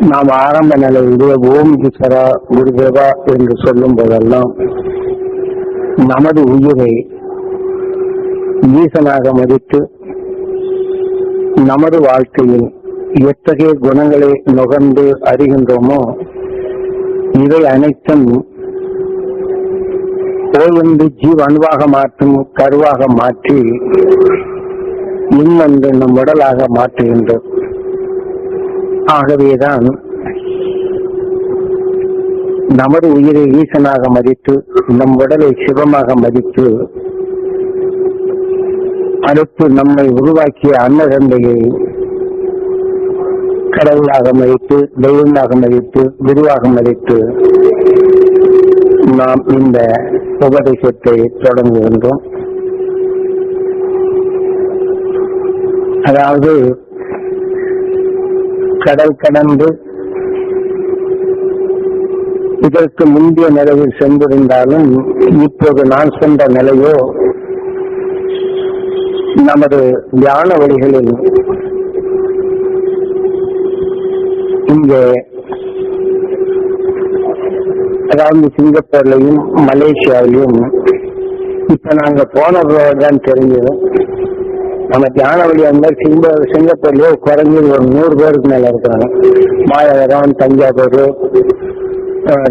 நாம் ஆரம்ப நிலையிலே ஓம் ஈஸ்வரா குருதேவா என்று சொல்லும் போதெல்லாம் நமது உயிரை ஈசனாக மதித்து நமது வாழ்க்கையில் எத்தகைய குணங்களை நுகர்ந்து அறிகின்றோமோ இவை அனைத்தும் ஓய்வென்று ஜீவணுவாக மாற்றும் கருவாக மாற்றி இன்னொன்று நம் உடலாக மாற்றுகின்றோம். ஆகவேதான் நமது உயிரை ஈசனாக மதித்து நம் உடலை சிவமாக மதித்து அடுத்து நம்மை உருவாக்கிய அன்னதந்தையை கடவுளாக மதித்து தெய்வமாக மதித்து குருவாக மதித்து நாம் இந்த உபதேசத்தை தொடங்குகின்றோம். அதாவது கடல் கடந்து இதற்கு முந்தைய நிலையில் சென்றிருந்தாலும் இப்போது நான் சென்ற நிலையோ நமது தியான வழிகளில் இங்கே அதாவது சிங்கப்பூர்லையும் மலேசியாவிலையும் இப்ப நாங்க போனதான் தெரிஞ்சது. நம்ம தியான வழி அந்த சிங்கப்பூர்லயே குறைஞ்சது ஒரு 100 பேருக்கு மேல இருக்கிறாங்க. மாயவரம், தஞ்சாவூர்,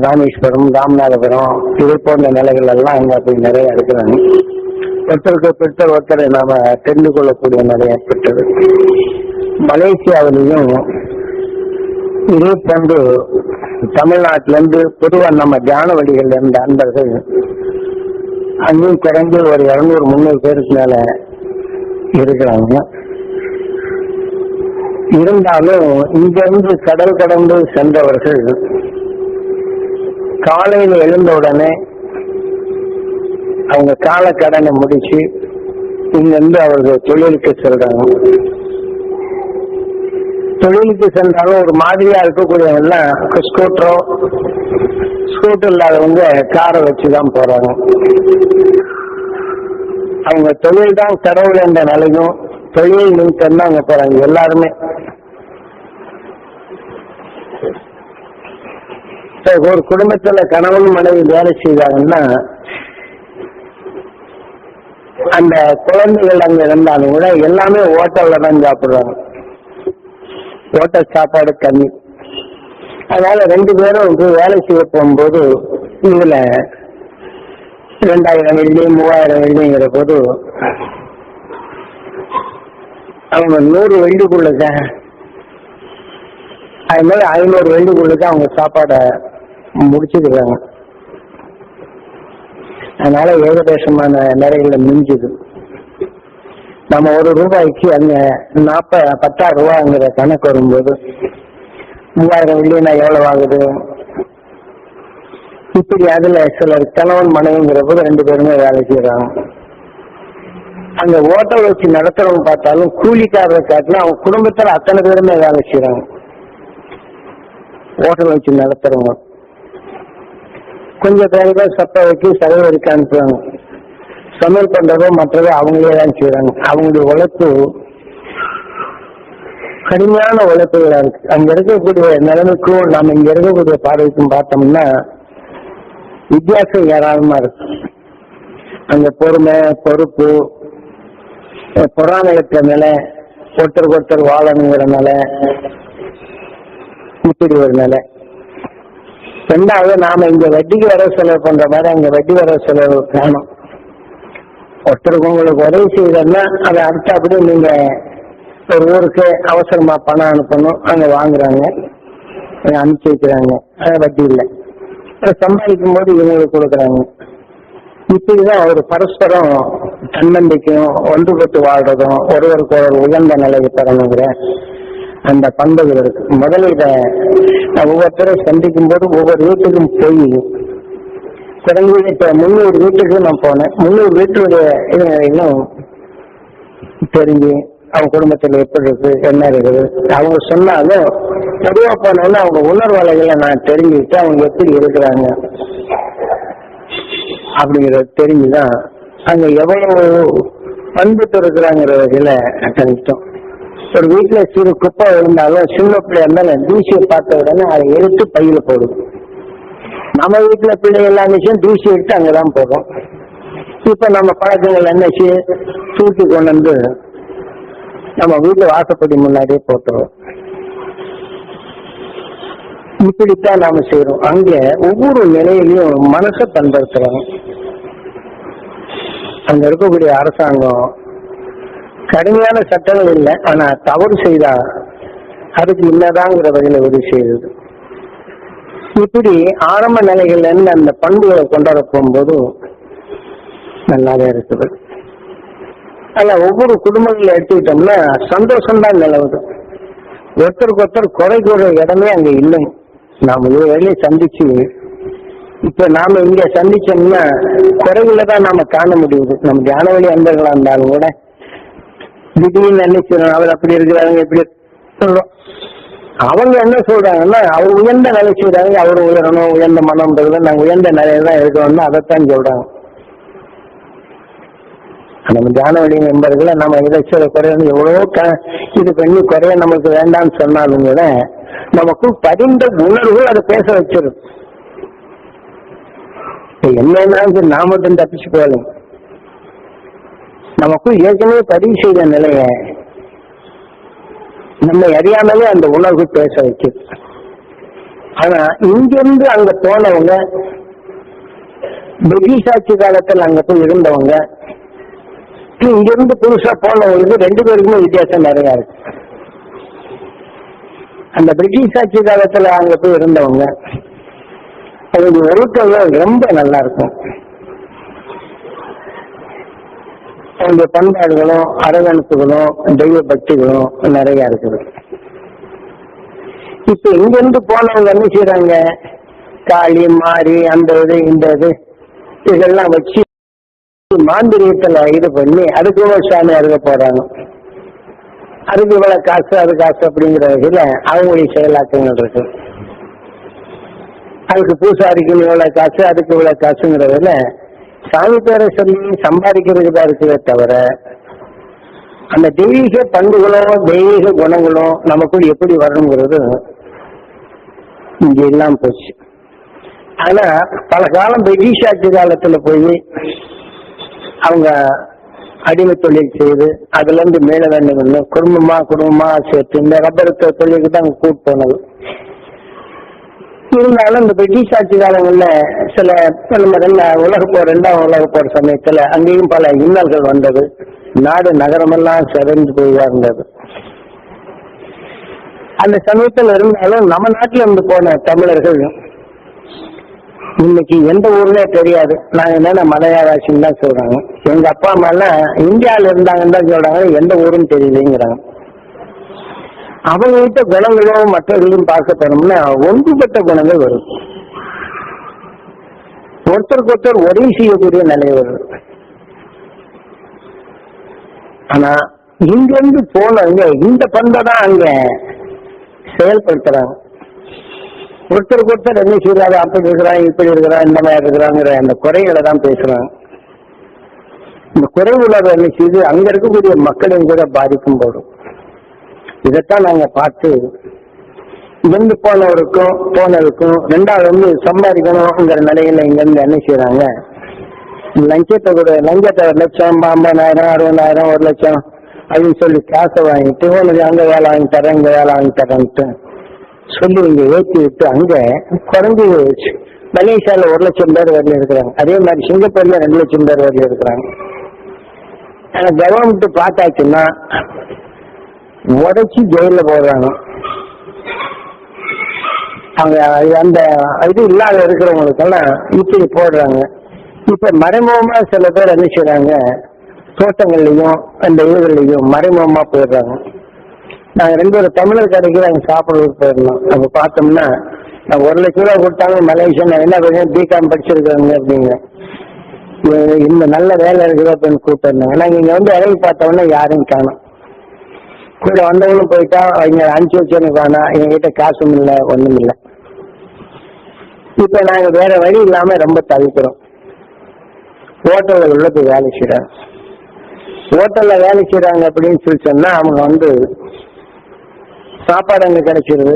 ராமேஸ்வரம், ராமநாதபுரம் இதை போன்ற நிலைகள் எல்லாம் அங்க போய் நிறைய இருக்கிறாங்க. ஒருத்தரை நாம தெரிந்து கொள்ளக்கூடிய நிலை ஏற்பட்டது. மலேசியாவிலையும் இதே போன்று தமிழ்நாட்டிலிருந்து பொதுவா நம்ம தியான வழிகள் இருந்த அன்பர்கள் அங்கேயும் குறைஞ்சு ஒரு 200-300 பேருக்கு மேல இருக்கிறாங்க. இருந்தாலும் இங்கிருந்து கடல் கடந்து சென்றவர்கள் காலையில் எழுந்த உடனே அவங்க கால கடனை முடிச்சு இங்கிருந்து அவர்கள் தொழிலுக்கு செல்றாங்க. தொழிலுக்கு சென்றாலும் ஒரு மாதிரியா இருக்கக்கூடியவங்க எல்லாம் ஸ்கூட்டர் இல்லாதவங்க காரை வச்சுதான் போறாங்க. அவங்க தொழில் தான் கடவுள் என்ற நிலையும் தொழில் நிமித்தம் தான் அங்க போறாங்க எல்லாருமே. ஒரு குடும்பத்துல கணவன் மனைவி வேலை செய்தாங்கன்னா அந்த குழந்தைகள் அங்க இருந்தாலும் கூட எல்லாமே ஹோட்டல்ல தான் சாப்பிடுறாங்க. ஹோட்டல் சாப்பாடு கம்மி. அதனால 2 பேரும் வேலை செய்ய போகும்போது இதுல 2000 வெள்ளி 3000 வெள்ளிங்கிற போது அவங்க 100 வெள்ளிக்குள்ளதான், அது மாதிரி 500 வெள்ளிக்குள்ளதான் அவங்க சாப்பாடை முடிச்சுக்கிறாங்க. அதனால ஏகதேசமான நிறைய மிஞ்சுது. நம்ம ₹1 அங்க 10,000 ரூபாங்கிற கணக்கு வரும்போது 3000 வெள்ளினா எவ்வளவு ஆகுது? இப்படி அதுல சிலர் கணவன் மனைவிங்கிற போது 2 பேருமே வேலை செய்யறாங்க. அங்க ஓட்டல் வச்சு நடத்துறவங்க பார்த்தாலும் கூலிக்காரரை காட்டினா அவங்க குடும்பத்துல அத்தனை பேருமே வேலை செய்யறாங்க. ஹோட்டல் வச்சு நடத்துறவங்க கொஞ்சம் பேருதான் சப்ப வச்சு செலவழிக்க அனுப்புறாங்க. சமையல் பண்றதோ மற்றதோ அவங்களே தான் செய்யறாங்க. அவங்களுடைய உழைப்பு கடுமையான உழைப்புகளா இருக்கு. அங்க இருக்கக்கூடிய நிலைமைக்கும் நம்ம இங்க இருக்கக்கூடிய பார்வைக்கும் பார்த்தோம்னா வித்தியாசம் ஏராளமா இருக்கு. அங்க பொறுமை, பொறுப்பு, பொறாமையற்ற நிலை, ஒருத்தருக்கு வாழணுங்கிற நிலை, இப்படி ஒரு நிலை. 2வது நாம இங்க வட்டிக்கு வர செலவு பண்ற மாதிரி அங்க வட்டி வர செலவு காணும். ஒருத்தருக்கு உங்களுக்கு உதவி செய்யறதுன்னா அதை அடுத்த அப்படியே நீங்க ஒரு ஊருக்கு அவசரமா பணம் அனுப்பணும், அங்க வாங்குறாங்க, அனுப்பிச்சு வைக்கிறாங்க, வட்டி இல்லை. சம்பாதிக்கும் போது இவங்களுக்கு கொடுக்குறாங்க. இப்படிதான் ஒரு பரஸ்பரம் தன்னம்பிக்கையும் ஒன்றுபட்டு வாழ்றதும் ஒருவருக்கு ஒரு உயர்ந்த நிலையை பெறணுங்கிற அந்த பண்புகள் இருக்கு. முதல்ல இதை ஒவ்வொருத்தரும் சந்திக்கும் போது ஒவ்வொரு வீட்டுக்கும் போய் குறைஞ்சது இப்ப 300 வீட்டுக்கு நான் போனேன். 300 வீட்டுடைய இன்னும் தெரிஞ்சு அவங்க குடும்பத்தில் எப்படி இருக்கு, என்ன இருக்குது அவங்க சொன்னாலும் பொதுவா போனோம்னா அவங்க உணர்வலைகளை நான் தெரிஞ்சுக்கிட்டு அவங்க எப்படி இருக்கிறாங்க அப்படிங்கறது தெரிஞ்சுதான் அங்க எவ்வளவு பண்புட்டு இருக்கிறாங்கிற வகையில கணித்தோம். ஒரு வீட்டுல சிறு குப்பை இருந்தாலும் சின்ன பிள்ளை இருந்தாலும் தூசியை பார்த்த உடனே அதை எடுத்து பையில போடும். நம்ம வீட்டுல பிள்ளை எல்லா விஷயம் தூசி எடுத்து அங்கதான் போகும். இப்ப நம்ம பழக்கங்கள் என்ன தூக்கி கொண்டு வந்து நம்ம வீட்டு வாசப்படி முன்னாடியே போட்டுறோம். இப்படித்தான் நாம செய்யறோம். அங்க ஒவ்வொரு நிலையிலையும் மனசை பண்படுத்துறோம். அங்க இருக்கக்கூடிய அரசாங்கம் கடுமையான சட்டங்கள் இல்லை, ஆனா தவறு செய்தா அதுக்கு இல்லதாங்கிற வகையில உதவி செய்யுது. இப்படி ஆரம்ப நிலைகள்ல இருந்து அந்த பண்புகளை கொண்டாட போகும்போது நல்லாவே இருக்குது. ஆனா ஒவ்வொரு குடும்பங்களை எடுத்துக்கிட்டோம்னா சந்தோஷம்தான் நிலவுது. ஒருத்தருக்கு ஒருத்தர் குறை கூற இடமே அங்க இல்லை. நாம வேலையை சந்திச்சு இப்ப நாம இங்க சந்திச்சோம்னா குறைகளை தான் நாம காண முடியுது. நம்ம தியான வழி அன்பர்களா இருந்தாலும் கூட திடீர்னு நினைச்சிடும் அவர் அப்படி இருக்கிறாங்க இப்படி சொல்றோம். அவங்க என்ன சொல்றாங்கன்னா அவர் உயர்ந்த நிலை செய்யறாங்க, அவர் உயரணும், உயர்ந்த மனம்ன்றது நாங்க உயர்ந்த நிலையெல்லாம் இருக்கணும்னு அதைத்தான் சொல்றாங்க. நம்ம தியான வழி நண்பர்களை நம்ம இலட்சிய குறைய எவ்வளவோ இது பண்ணி குறைய நமக்கு வேண்டாம்னு சொன்னாலும் கூட நமக்கு பதிந்த உணர்வு அதை பேச வச்சிடும். என்னன்னா நாம மட்டும் தப்பிச்சு போகலாம். நமக்கு ஏற்கனவே பதிவு செய்த நிலைய நம்ம அறியாமலே அந்த உணர்வு பேச வைக்குது. ஆனா இங்கிருந்து அங்க போனவங்க பிரிட்டிஷ் ஆட்சி காலத்தில் அங்க போய் இருந்தவங்க இங்கிருந்து புதுசா போனவங்களுக்கு ரெண்டு பேருக்குமே வித்தியாசம் நிறைய இருக்கு. அந்த பிரிட்டிஷ் ஆட்சி காலத்துல அங்க போய் இருந்தவங்க அவங்களுடைய ஒழுக்கங்கள் ரொம்ப நல்லா இருக்கும். அவங்களுடைய பண்பாடுகளும் அரவணைப்புகளும் தெய்வ பக்திகளும் நிறைய இருக்குது. இப்ப இங்கிருந்து போனவங்க என்ன செய்யறாங்க, காளி மாறி அந்த இது இந்த இது இதெல்லாம் வச்சு மாந்திரியத்துல இது பண்ணி அதுக்கு இவ்வளவு சாமி அருக போறாங்க, அதுக்கு இவ்வளவு காசு அது காசு அப்படிங்கிற வகையில அவங்களுடைய செயலாக்கங்கள் இருக்கு. அதுக்கு பூசாரிக்கு இவ்வளவு காசு அதுக்கு இவ்வளவு காசுங்கிறதுல சாமி பேரை சொல்லி சம்பாதிக்கிறதுக்கு தான் இருக்குதே தவிர அந்த தெய்வீக பண்புகளும் தெய்வீக குணங்களும் நமக்குள் எப்படி வரணுங்கிறது இங்க எல்லாம் போச்சு. ஆனா பல காலம் பிரிட்டிஷ் ஆட்சி காலத்துல போய் அவங்க அடிமை தொழில் செய்து அதுல இருந்து மேல வேண்டும் குடும்பமா சேர்த்து இந்த ரப்பர் தொழிலுக்கு தான் கூட்டு போனது. இருந்தாலும் இந்த பிரிட்டிஷ் ஆட்சி காலங்கள்ல சில இரண்டாம் உலக போர் சமயத்துல அங்கேயும் பல இன்னல்கள் வந்தது. நாடு நகரமெல்லாம் சிதைந்து போய்தான் இருந்தது. அந்த சமயத்துல இருந்தாலும் நம்ம நாட்டுல இருந்து போன தமிழர்கள் இன்னைக்கு எந்த ஊர்னே தெரியாது. நாங்க என்னன்னா மலையாளாசின்னு தான் சொல்றாங்க. எங்க அப்பா அம்மா எல்லாம் இந்தியாவில இருந்தாங்கன்னு தான் சொல்றாங்க, எந்த ஊருன்னு தெரியலங்கிறாங்க. அவங்க கிட்ட குணங்களும் மற்றவர்களும் பார்க்க போனோம்னா ஒன்றுபட்ட குணங்கள் வரும். ஒருத்தருக்கு ஒருத்தர் உதவி செய்யக்கூடிய நிலை வரும். ஆனா இங்கிருந்து போனவங்க இந்த பண்பை தான் அங்க செயல்படுத்துறாங்க. ஒருத்தருக்கு ஒருத்தர் என்ன செய்யறாரு, அப்படி இருக்கிறான் இப்படி இருக்கிறான் இந்த மாதிரி இருக்கிறாங்கிற அந்த குறைகளை தான் பேசுறாங்க. இந்த குறை உணர்வு என்ன செய்து அங்க இருக்கக்கூடிய மக்களையும் கூட பாதிக்கும் போடும். இதைத்தான் நாங்க பார்த்து இங்கிருந்து போனதுக்கும் ரெண்டாவது சம்பாதிக்கணுங்கிற நிலையில இங்க இருந்து என்ன செய்யறாங்க, லஞ்சத்தை 1 லட்சம் 50,000 60,000 1 லட்சம் அப்படின்னு சொல்லி காசை வாங்கிட்டு உனக்கு அங்க வேலை வாங்கி தரேன் இங்க வேலை வாங்கி தரேன்ட்டு சொல்லி இங்க ஏற்றி விட்டு அங்க குறைஞ்சி மலேசியால 1 லட்சம் பேர் வரல இருக்கிறாங்க. அதே மாதிரி சிங்கப்பூர்ல 2 லட்சம் பேர் வரல இருக்கிறாங்க. ஆனா கவர்மெண்ட் பார்த்தாச்சுன்னா உடைச்சி ஜெயில போடுறாங்க. அவங்க அந்த இது இல்லாத இருக்கிறவங்களுக்கெல்லாம் இப்படி போடுறாங்க. இப்ப மறைமுகமா சில பேர் என்ன செய்யறாங்க, தோட்டங்கள்லயும் அந்த இதுகள்லையும் மறைமுகமா போயிடுறாங்க. நாங்க 2 தமிழர் கடைக்கு நாங்க சாப்பிடுறதுக்கு போயிடலாம். நம்ம பார்த்தோம்னா நான் 1 லட்சம் ரூபாய் கொடுத்தாங்க மலேசியா நான் என்ன பண்ணேன் பிகாம் படிச்சிருக்காங்க அப்படிங்க இந்த நல்ல வேலை இருக்குது அப்படின்னு கூப்பிட்டுருந்தாங்க. நாங்க இங்க வந்து இறங்கி பார்த்தோம்னா யாரையும் காணும். கூட வந்தவங்களும் போயிட்டா அவங்க அனுப்பிச்சு வச்சோன்னு காணா, எங்ககிட்ட காசும் இல்லை ஒண்ணும் இல்லை. இப்ப நாங்க வேற வழி இல்லாம ரொம்ப தவிக்கிறோம். ஹோட்டல்ல உள்ள போய் வேலை செய்யறோம். ஹோட்டல்ல வேலை செய்யறாங்க அப்படின்னு சொல்லி சொன்னா அவங்க வந்து சாப்பாடு அங்க கிடைச்சிருது,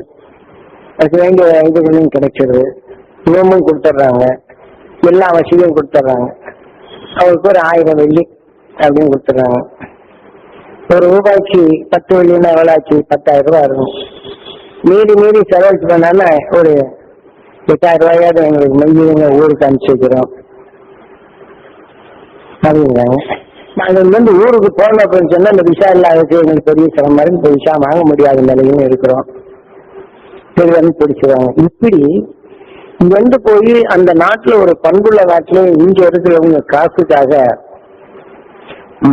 அதுக்கு வேண்டிய இதுகளும் கிடைச்சிருது, ரூமும் கொடுத்துட்றாங்க, எல்லா வசதியும் கொடுத்துட்றாங்க. அவங்களுக்கு ஒரு 1000 வெள்ளி அப்படின்னு கொடுத்துட்றாங்க. ஒரு ரூபாய்க்கு 10 வெள்ளின்னா எவ்வளோ ஆச்சு? 10,000 ரூபாய் இருக்கும். மீறி செலவழிச்சு பண்ணான்னா ஒரு 8,000 ரூபாயாவது எங்களுக்கு மெய்யுங்க ஊருக்கு அனுப்பிச்சு வைக்கிறோம் அப்படிங்கிறாங்க. நாங்கள் வந்து ஊருக்கு போனோம் அப்படின்னு சொன்னா இந்த விசா இல்லாதது எங்களுக்கு பெரிய சிரமம் இருக்கு, இப்போ விசா வாங்க முடியாத நிலையும் இருக்கிறோம், சரி வந்து பிடிச்சிருவாங்க. இப்படி இங்க வந்து போய் அந்த நாட்டுல ஒரு பண்புள்ள நாட்டில இங்க இருக்கிறவங்க காசுக்காக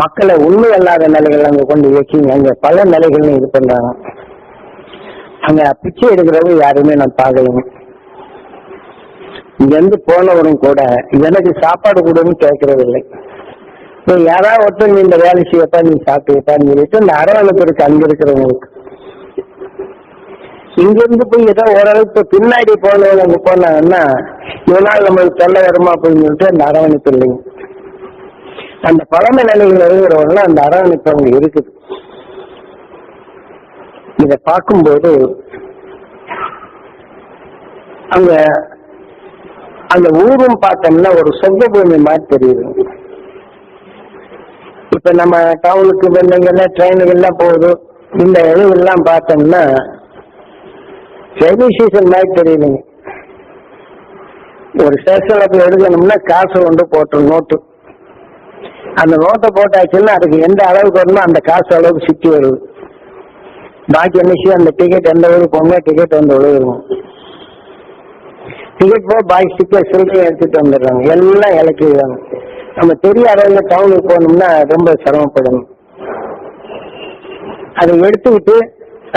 மக்களை உண்மை அல்லாத நிலைகள் அங்க கொண்டு வச்சு அங்க பல நிலைகள்னு இது பண்றாங்க. அங்க பிச்சை எடுக்கிறவங்க யாருமே நான் பார்க்கலைங்க. இங்க இருந்து போனவரும் கூட எனக்கு சாப்பாடு கூடன்னு கேட்கறது இல்லை. யாராவது ஒருத்தர் இந்த வேலை செய்யப்பா நீ சாப்பிட்டுப்பான்னு சொல்லிட்டு இந்த அரவணைப்பு இருக்கு அங்க இருக்கிறவங்களுக்கு. இங்க இருந்து போய் ஏதோ ஓரளவுக்கு பின்னாடி போனவங்க அங்க போனாங்கன்னா இவனால் நம்மளுக்கு தொல்லை வருமா அப்படின்னு சொல்லிட்டு அந்த அரவணைப்பு இல்லைங்க. அந்த பழமை நிலைகள் இருக்கிறவங்க அந்த அரவணைப்பு அவங்க இருக்குது. இத பார்க்கும்போது அங்க அந்த ஊரும் பார்த்தோம்னா ஒரு சொந்த பூமி மாதிரி தெரியுது. இப்ப நம்ம டவுனுக்கு பிள்ளைங்கெல்லாம் ட்ரெயினுகள்லாம் போகுது, இந்த இதுவெல்லாம் பார்த்தோம்னா ரயில்வே ஸ்டேஷன் மாதிரி தெரியுதுங்க. ஒரு ஸ்டேஷன்ல போய் எடுக்கணும்னா காசு கொண்டு போட்டோம் நோட்டு, அந்த நோட்டை போட்டாச்சுன்னா அதுக்கு எந்த அளவுக்கு வரணும் அந்த காசு அளவுக்கு சுற்றி வருது. பாக்கி என்ன செய்யும், அந்த டிக்கெட் எந்த ஊருக்கு போகணும் டிக்கெட் வந்து விழுகும். டிக்கெட் போக பாக்கி டிக்கெட் சில்லறையும் எடுத்துட்டு வந்துடுறாங்க, எல்லாம் இலக்கிடுறாங்க. நம்ம தெரியாத டவுனுக்கு போகணும்னா ரொம்ப சிரமப்படணும். அதை எடுத்துக்கிட்டு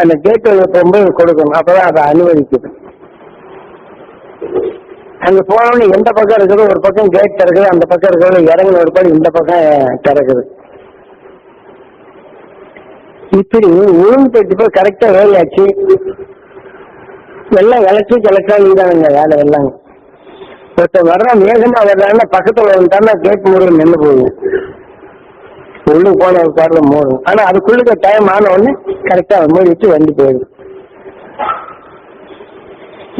அந்த கேட் போகும்போது கொடுக்கணும், அப்பதான் அதை அனுமதிக்குது. அங்க போனோம்னு எந்த பக்கம் இருக்குது, ஒரு பக்கம் கேட் திறக்குது, அந்த பக்கம் இருக்கிறது இறங்கின ஒரு பக்கம் இந்த பக்கம் திறக்குது. இப்படி உளுந்து போய் கரெக்டா வேலையாச்சு. எல்லாம் எலக்ட்ரானிக் தானுங்க வேலை எல்லாம். ஒருத்தர் வர்ற வேகமா வர்றாங்கன்னா பக்கத்துல வந்துட்டான்னா கேட் மூலம் நின்று போகுது, உள்ளு போன பாடல மூடும். ஆனா அதுக்குள்ள டைம் ஆன உடனே கரெக்டா மூடிட்டு வண்டி போயிடுது.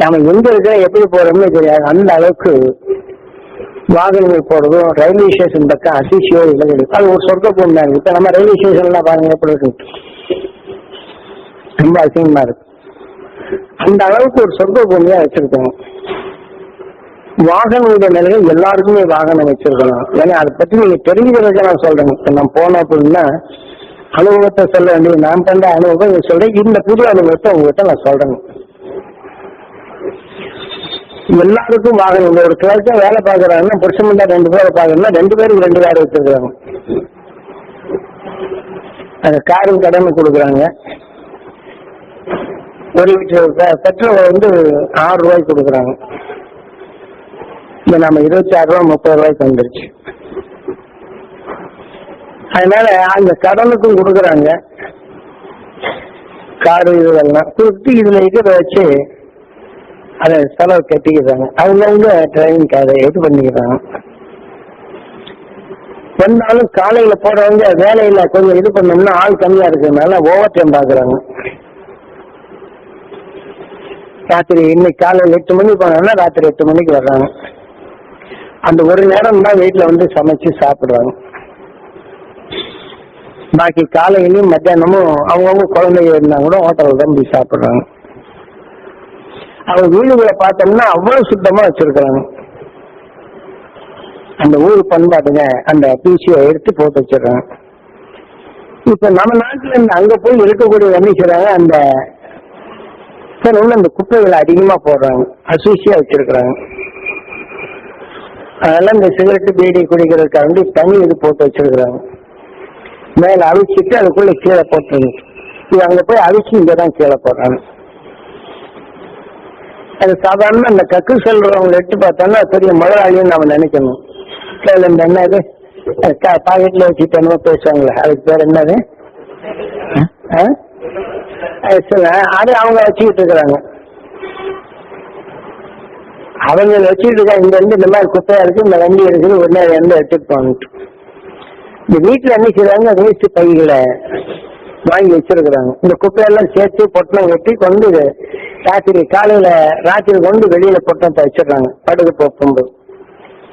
நாம எங்க இருக்க எப்படி போறோம்னு தெரியாது. அந்த அளவுக்கு வாகனங்கள் போறதும் ரயில்வே ஸ்டேஷன் பக்கம் அதிசயம் இல்லை. அது ஒரு சொர்க்க பூமி தான். இப்ப நம்ம ரயில்வே ஸ்டேஷன் எல்லாம் பாருங்க எப்படி இருக்கு, ரொம்ப அசிங்கமா இருக்கு. அந்த அளவுக்கு ஒரு சொர்க்க பூமியா வச்சிருக்காங்க. வாகனங்களுடைய நிலையில் எல்லாருக்குமே வாகனம் வச்சிருக்கணும். ஏன்னா அதை பத்தி நீங்க தெரிஞ்சுக்கிறதுக்கு நான் சொல்றேன். இப்ப நான் போனோம் அப்படின்னா அனுபவத்தை சொல்ல வேண்டியது, நான் பண்ற அனுபவம் சொல்றேன். இந்த புது அனுபவத்தை உங்ககிட்ட நான் சொல்றேன். எல்லாருக்கும் வாகனம். ஒரு கிளர்க்கா வேலை பார்க்கறாங்கன்னா புருஷன் 2 பேரை பார்க்கணும்னா 2 பேருக்கு 2 கார் வச்சிருக்காங்க. அந்த காரும் கடமை கொடுக்குறாங்க. 1 லிட்டர் பெட்ரோல் வந்து 6 ரூபாய்க்கு கொடுக்குறாங்க. நம்ம 26 ரூபா 30 ரூபாய்க்கு வந்துருச்சு. அதனால அந்த கடனுக்கும் கொடுக்குறாங்க. காரு இதெல்லாம் கொடுத்து இதுல இருக்கிறத வச்சு அதை செலவு கட்டிக்கிறாங்க. அவங்க டிரைவிங் அதை இது பண்ணிக்கிறாங்க. வந்தாலும் காலையில போறவங்க வேலையில கொஞ்சம் இது பண்ணோம்னா ஆள் கம்மியா இருக்கிறதுனால ஓவர் டைம் பாக்குறாங்க. ராத்திரி இன்னைக்கு காலையில் 8 மணிக்கு போனாங்கன்னா ராத்திரி 8 மணிக்கு வர்றாங்க. அந்த ஒரு நேரம் தான் வீட்டுல வந்து சமைச்சு சாப்பிடுறாங்க. பாக்கி காலையிலையும் மத்தியானமும் அவங்கவுங்க குழந்தைங்க இருந்தா கூட ஹோட்டல்ல தான் போய் சாப்பிடுறாங்க. அவங்க வீடுகளை பார்த்தோம்னா அவ்வளவு சுத்தமா வச்சிருக்கிறாங்க. அந்த ஊர் பண்பாட்டுங்க அந்த தூசியை எடுத்து போட்டு வச்சிடறாங்க. இப்ப நம்ம நாட்டுல இருந்து அங்க போய் இருக்கக்கூடிய என்ன செய்றாங்க, அந்த அந்த குப்பைகளை அதிகமா போடுறாங்க, அசூசியா வச்சிருக்கிறாங்க. அதெல்லாம் இந்த சிகரெட்டு பீடி குடிக்கிறதுக்காண்டி தனி இது போட்டு வச்சிருக்கிறாங்க. மேல அழிச்சிட்டு அதுக்குள்ள கீழே போட்டுருங்க. இது அங்க போய் அழிச்சு இங்கதான் கீழே போடுறாங்க. அது சாதாரண இந்த கக்கு செல்றவங்களை எடுத்து பார்த்தோம்னா பெரிய முதலாளின்னு நம்ம நினைக்கணும். இந்த என்னது பாக்கெட்ல வச்சுட்டு என்னமோ பேசுவாங்களே, அதுக்கு பேர் என்னது, அது அவங்க வச்சுக்கிட்டு இருக்கிறாங்க. அவங்க வச்சுக்கிட்டு இருக்காங்க. இங்க இருந்து இந்த மாதிரி குப்பையா இருக்கு, இந்த வண்டி இருக்குது, உடனே எந்த எடுத்துட்டு போகணும். இந்த வீட்டுல என்ன செய்யறாங்க, வேஸ்ட் பைகளை வாங்கி வச்சிருக்கிறாங்க. இந்த குப்பையெல்லாம் சேர்த்து பொட்டலம் கட்டி கொண்டு ராத்திரி கொண்டு வெளியில பொட்டலத்தை வச்சிடறாங்க. படுகு போகும்போது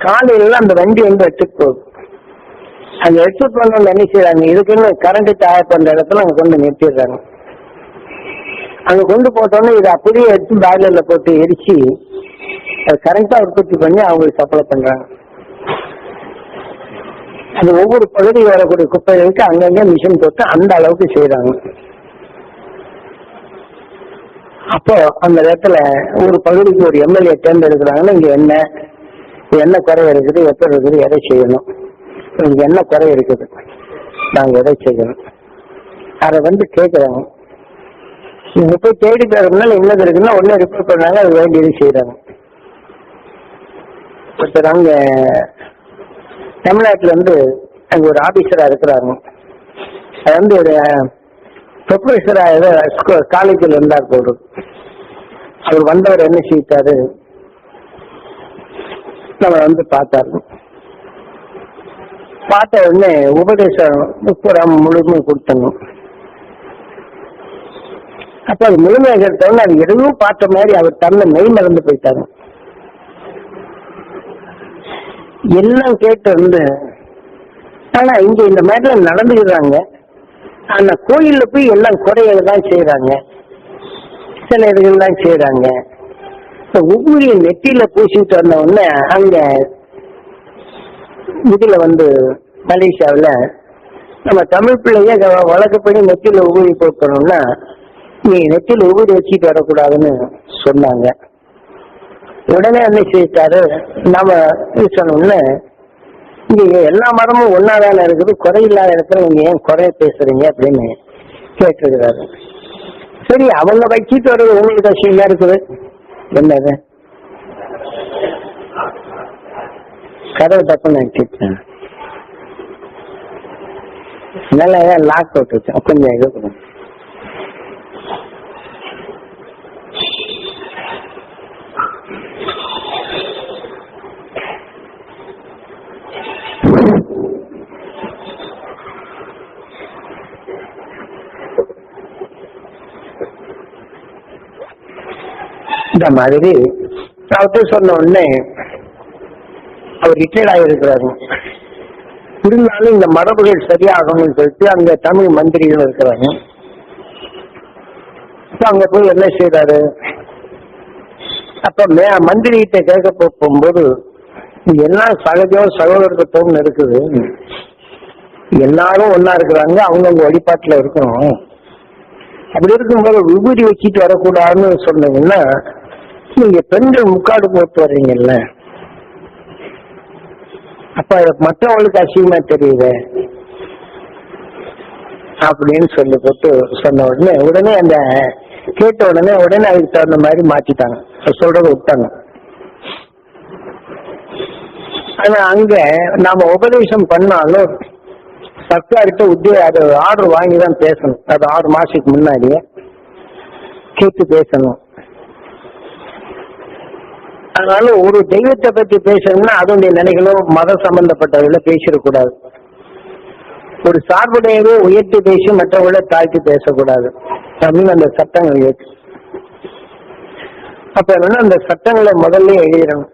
காலையில அந்த வண்டி வந்து எடுத்துட்டு போகுது. அங்க எடுத்துட்டு போன என்ன செய்யறாங்க, இதுக்குன்னு கரண்ட் தயார் பண்ற இடத்துல அங்க கொண்டு நிறுத்திடுறாங்க. அங்க கொண்டு போட்டோன்னு இதை அப்படியே எடுத்து பேலர்ல போட்டு எரிச்சு அது கரெக்டா உற்பத்தி பண்ணி அவங்களுக்கு சப்ளை பண்றாங்க. அது ஒவ்வொரு பகுதி வரக்கூடிய குப்பைகளுக்கு அங்கங்க மிஷின் போட்டு அந்த அளவுக்கு செய்யறாங்க. அப்போ அந்த இடத்துல ஒரு பகுதிக்கு ஒரு எம்எல்ஏ தேர்ந்தெடுக்கிறாங்கன்னா இங்க என்ன குறை இருக்குது, எப்படி இருக்குது, எதை செய்யணும், இங்க என்ன குறை இருக்குது, நாங்க எதை செய்யணும், அதை வந்து கேட்கிறாங்க. இங்க போய் தேடி போறதுனால என்னது இருக்குன்னா ஒன்னு ரிப்போர்ட் பண்ணாங்க, அது வேண்டியது செய்யறாங்க. ஒருத்தர் அங்க தமிழ்நாட்டுல இருந்து அங்க ஒரு ஆபீசரா இருக்கிறாங்க. அது வந்து ஒரு ப்ரொஃபஸரா ஏதோ காலேஜில் இருந்தார் போது. அவர் வந்தவர் என்ன செய்தாரு, நம்ம வந்து பார்த்தாரு. பார்த்த உடனே உபதேசம் முப்புறம் முழுமையை கொடுத்தணும். அப்ப அது முழுமையாக எடுத்தவொடனே அது எதுவும் பார்த்த மாதிரி அவர் தன்னை மெய் மறந்து போயிட்டாரு. எல்லாம் கேட்டு வந்து ஆனா இங்க இந்த மாதிரி நடந்துக்கிறாங்க. ஆனா கோயில்ல போய் எல்லாம் குறைகளை தான் செய்யறாங்க, சில இதுகள் தான் செய்யறாங்க. ஒவ்வொரு நெத்தியில பூசிட்டு வந்த உடனே அங்க இதுல வந்து மலேசியாவில் நம்ம தமிழ் பிள்ளைய வழக்கப்படி நெத்தியில உபரி போட்டணும்னா நீ நெத்தியில உபரி வச்சுட்டு வரக்கூடாதுன்னு சொன்னாங்க. உடனே என்ன செய்தாரு, நாம சொன்னோம்னு இங்க எல்லா மரமும் ஒன்னாதான இருக்குது, குறையில்லாத இடத்துல நீங்க ஏன் குறைய பேசுறீங்க அப்படின்னு கேட்டிருக்கிறாரு. சரி, அவங்க வச்சுட்டு வர்றது உங்களுக்கு கஷ்டமா இருக்குது, என்னது கதவை தப்புன்னு நினைச்சிட்டேன், நல்லா லாக் போட்டு வச்சேன், கொஞ்சம் இது கொடுங்க. இந்த மாதிரி அவர்கிட்ட சொன்ன உடனே அவர் ரிட்டையர்ட் ஆகிருக்கிறாரு. இருந்தாலும் இந்த மரபுகள் சரியாகணும்னு சொல்லிட்டு அங்க தமிழ் மந்திரிகள் இருக்கிறாங்க. அங்க போய் என்ன செய்யறாரு, அப்ப மந்திரி கிட்ட கேட்க போகும்போது எல்லாம் சகஜம் சகோதரத்துவம் இருக்குது, எல்லாரும் ஒன்னா இருக்கிறாங்க, அவங்கவுங்க வழிபாட்டுல இருக்கணும். அப்படி இருக்கும்போது விபூதி வச்சுட்டு வரக்கூடாதுன்னு சொன்னீங்கன்னா நீங்க பெண்கள் முக்காடு போட்டு வர்றீங்கல்ல, அப்ப மற்றவங்களுக்கு அசிங்கமா தெரியுது அப்படின்னு சொல்லி போட்டு சொன்ன உடனே அந்த கேட்ட உடனே அதுக்கு தகுந்த மாதிரி மாத்திட்டாங்க, சொல்றத விட்டாங்க. ஆனா அங்க நாம உபதேசம் பண்ணாலும் சர்க்கார்கிட்ட அது ஆர்டர் வாங்கிதான் பேசணும். அது 6 மாசத்துக்கு முன்னாடியே கேட்டு பேசணும். அதனால ஒரு தெய்வத்தை பத்தி பேசணும்னா அதனுடைய நிலைகளும் மத சம்பந்தப்பட்டவர்களை பேசிடக்கூடாது. ஒரு சார்புடையவே உயர்த்தி பேசி மற்றவர்களை தாழ்த்தி பேசக்கூடாது அப்படின்னு அந்த சட்டங்கள் இருக்கு. அப்ப என்னன்னா அந்த சட்டங்களை முதல்ல எழுதிடணும்,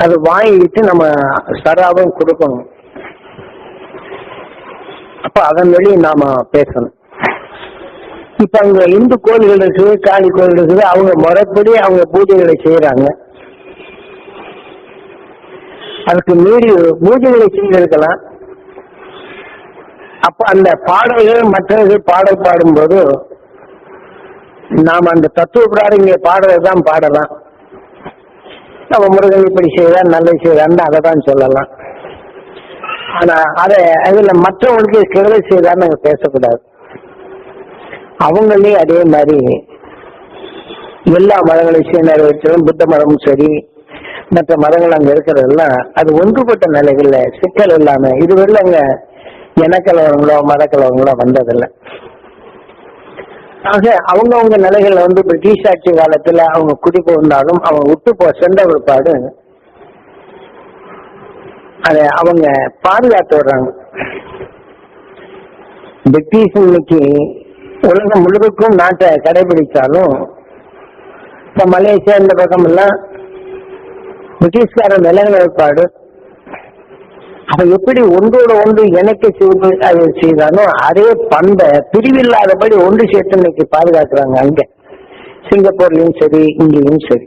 அது வாங்கிட்டு நம்ம சராவும் கொடுக்கணும். அப்ப அதன் வழி நாம பேசணும். இப்ப அங்க இந்து கோயில்கள் இருக்குது, காளி கோயில் இருக்குது, அவங்க முறைப்படி அவங்க பூஜைகளை செய்யறாங்க. அதுக்கு மீறி பூஜைகளை செய்திருக்கலாம். அப்ப அந்த பாடல்கள் மற்றவர்கள் பாடல் பாடும்போது நாம அந்த தத்துவ பிராரம் இங்க பாடுறதுதான் பாடலாம். நம்ம முருகன் இப்படி செய்யலாம் நல்லது செய்யலான்னு அதை தான் சொல்லலாம். ஆனா அதுல மற்றவங்களுக்கு கெடுதல் செய்யலான்னு நாங்க பேசக்கூடாது. அவங்களே அதே மாதிரி எல்லா மதங்களையும் நிறைவேற்றவும் புத்த மதமும் சரி மற்ற மதங்கள் அங்க இருக்கிறதெல்லாம் அது ஒன்றுபட்ட நிலைகள்ல சிக்கல் இல்லாம இதுவரை அங்க இனக்கலவங்களோ மதக்கலவங்களோ வந்ததில்லை. ஆக அவங்கவுங்க நிலைகள்ல வந்து பிரிட்டிஷ் ஆட்சி காலத்துல அவங்க குடிபெயர்ந்தாலும் அவங்க விட்டு சென்ற பிற்பாடு அதை அவங்க பாதுகாத்து வர்றாங்க. பிரிட்டிஷ் இன்னைக்கு உலகம் முழுவதுக்கும் நாட்டை கடைபிடிச்சாலும் இப்ப மலேசியா இந்த பக்கம் எல்லாம் பிரிட்டிஷ்கார நிலநிலைப்பாடு அவ எப்படி ஒன்றோட ஒன்று இணைக்க செய்தாலும் அதே பண்பை பிரிவில்லாதபடி ஒன்று சேர்த்து இன்னைக்கு பாதுகாக்கிறாங்க. அங்க சிங்கப்பூர்லயும் சரி, இங்கேயும் சரி.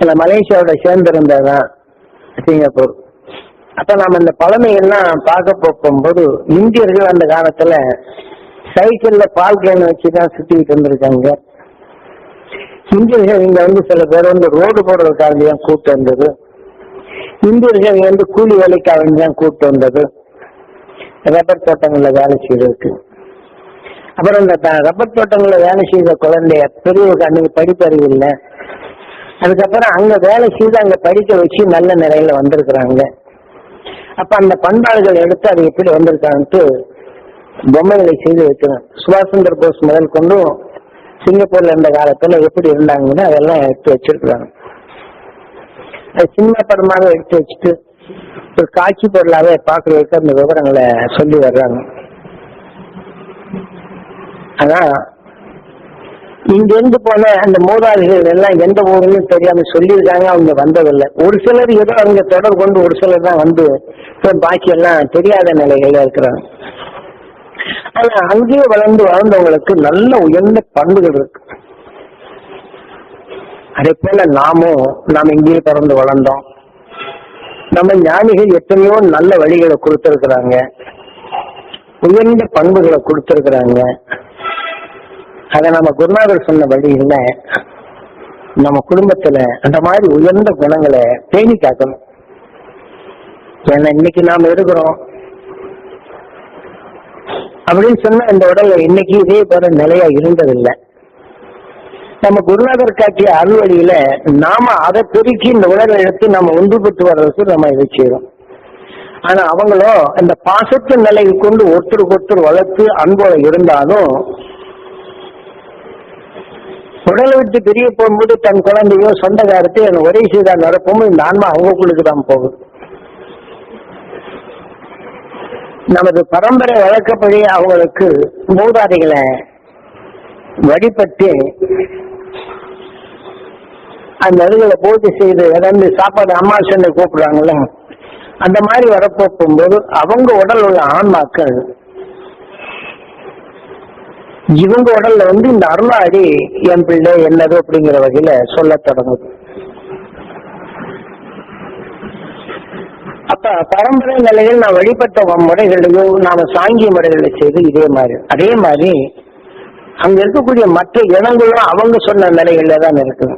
இல்ல மலேசியாவோட சேர்ந்திருந்ததான் சிங்கப்பூர். அப்ப நாம இந்த பழமையெல்லாம் பார்க்க போகும்போது இந்தியர்கள் அந்த காலத்துல சைக்கிள்ல பால் கேன் வச்சுதான் சுத்திட்டு இருந்திருக்காங்க. இந்தியர்கள் இங்க சில பேர் ரோடு போடுறதுக்காக கூட்டு வந்தது. இந்தியர்கள் கூலி வேலைக்காக தான் கூட்டு வந்தது. ரப்பர் தோட்டங்கள்ல வேலை செய்யறதுக்கு. அப்புறம் இந்த ரப்பர் தோட்டங்கள்ல வேலை செய்த குழந்தைய பெரியவங்க அன்னைக்கு படிப்பறிவு இல்லை. அதுக்கப்புறம் அங்க வேலை செய்து அங்க படிக்க வச்சு நல்ல நிலையில வந்திருக்கிறாங்க. அப்ப அந்த பண்பாடுகள் எடுத்து அது எப்படி வந்திருக்கான்ட்டு பொம்மைகளை செய்து வைக்கணும். சுபாஷ் சந்திர போஸ் முதல் கொண்டும் சிங்கப்பூர்ல இருந்த காலத்துல எப்படி இருந்தாங்கன்னு அதெல்லாம் எடுத்து வச்சிருக்கிறாங்க. சின்ன படமாக எடுத்து வச்சுட்டு ஒரு காட்சி பொருளாவே பாக்குறதுக்கு அந்த விவரங்களை சொல்லி வர்றாங்க. ஆனா இங்க இருந்து போன அந்த மூதாதிகள் எல்லாம் எந்த ஊருன்னு தெரியாம சொல்லியிருக்காங்க. அவங்க வந்ததில்லை. ஒரு சிலர் ஏதோ அவங்க தொடர்பு கொண்டு ஒரு சிலர் தான் வந்து பாக்கி எல்லாம் தெரியாத நிலைகள்ல இருக்கிறாங்க. ஆனா அங்கேயே வளர்ந்தவங்களுக்கு நல்ல உயர்ந்த பண்புகள் இருக்கு. அதே போல நாம இங்கேயே பிறந்து வளர்ந்தோம். நம்ம ஞானிகள் எத்தனையோ நல்ல வழிகளை கொடுத்திருக்கிறாங்க, உயர்ந்த பண்புகளை கொடுத்திருக்கிறாங்க. அத நம்ம குருநாதர் சொன்ன வழியில நம்ம குடும்பத்துல அந்த மாதிரி உயர்ந்த குணங்களை பேணி காக்கணும். ஏன்னா இன்னைக்கு நாம இருக்கிறோம் அப்படின்னு சொன்னா இந்த உடல்ல இன்னைக்கு இதே போல நிலையா இருந்ததில்லை. நம்ம குருநாதர் காட்டிய அறுவழியில நாம அதை பெருக்கி இந்த உடலை எடுத்து நம்ம ஒன்றுபட்டு வர்றதுக்கு நம்ம இதை செய்யறோம். ஆனா அவங்களோ இந்த பாசத்து நிலையை கொண்டு ஒருத்தருக்கு ஒருத்தர் வளர்த்து அன்போட இருந்தாலும் உடலை விட்டு பிரிய போகும்போது தன் குழந்தையோ சொந்தக்காரத்தை என் ஒரே செய்தான் வரப்போம் இந்த ஆன்மா அவங்களுக்குள்ளுக்கு தான் போகுது. நமது பரம்பரை வழக்கப்படி அவங்களுக்கு மூதாதைகளை வழிபட்டு அந்த அருகளை பூஜை செய்து அதாவது சாப்பாடு அம்மா சென்று கூப்பிடுறாங்கல்ல, அந்த மாதிரி வரப்போகும்போது அவங்க உடல் உள்ள ஆன்மாக்கள் இவங்க உடல்ல இந்த அருளாடி என் பிள்ளை என்னது அப்படிங்கிற வகையில சொல்ல தொடங்குது. அப்ப பரம்பரை நிலையில் நான் வழிபட்ட முறைகளையும் நாம சாங்கிய முறைகளை செய்து அதே மாதிரி அங்க இருக்கக்கூடிய மற்ற இனங்களும் அவங்க சொன்ன நிலைகள்ல தான் இருக்குது.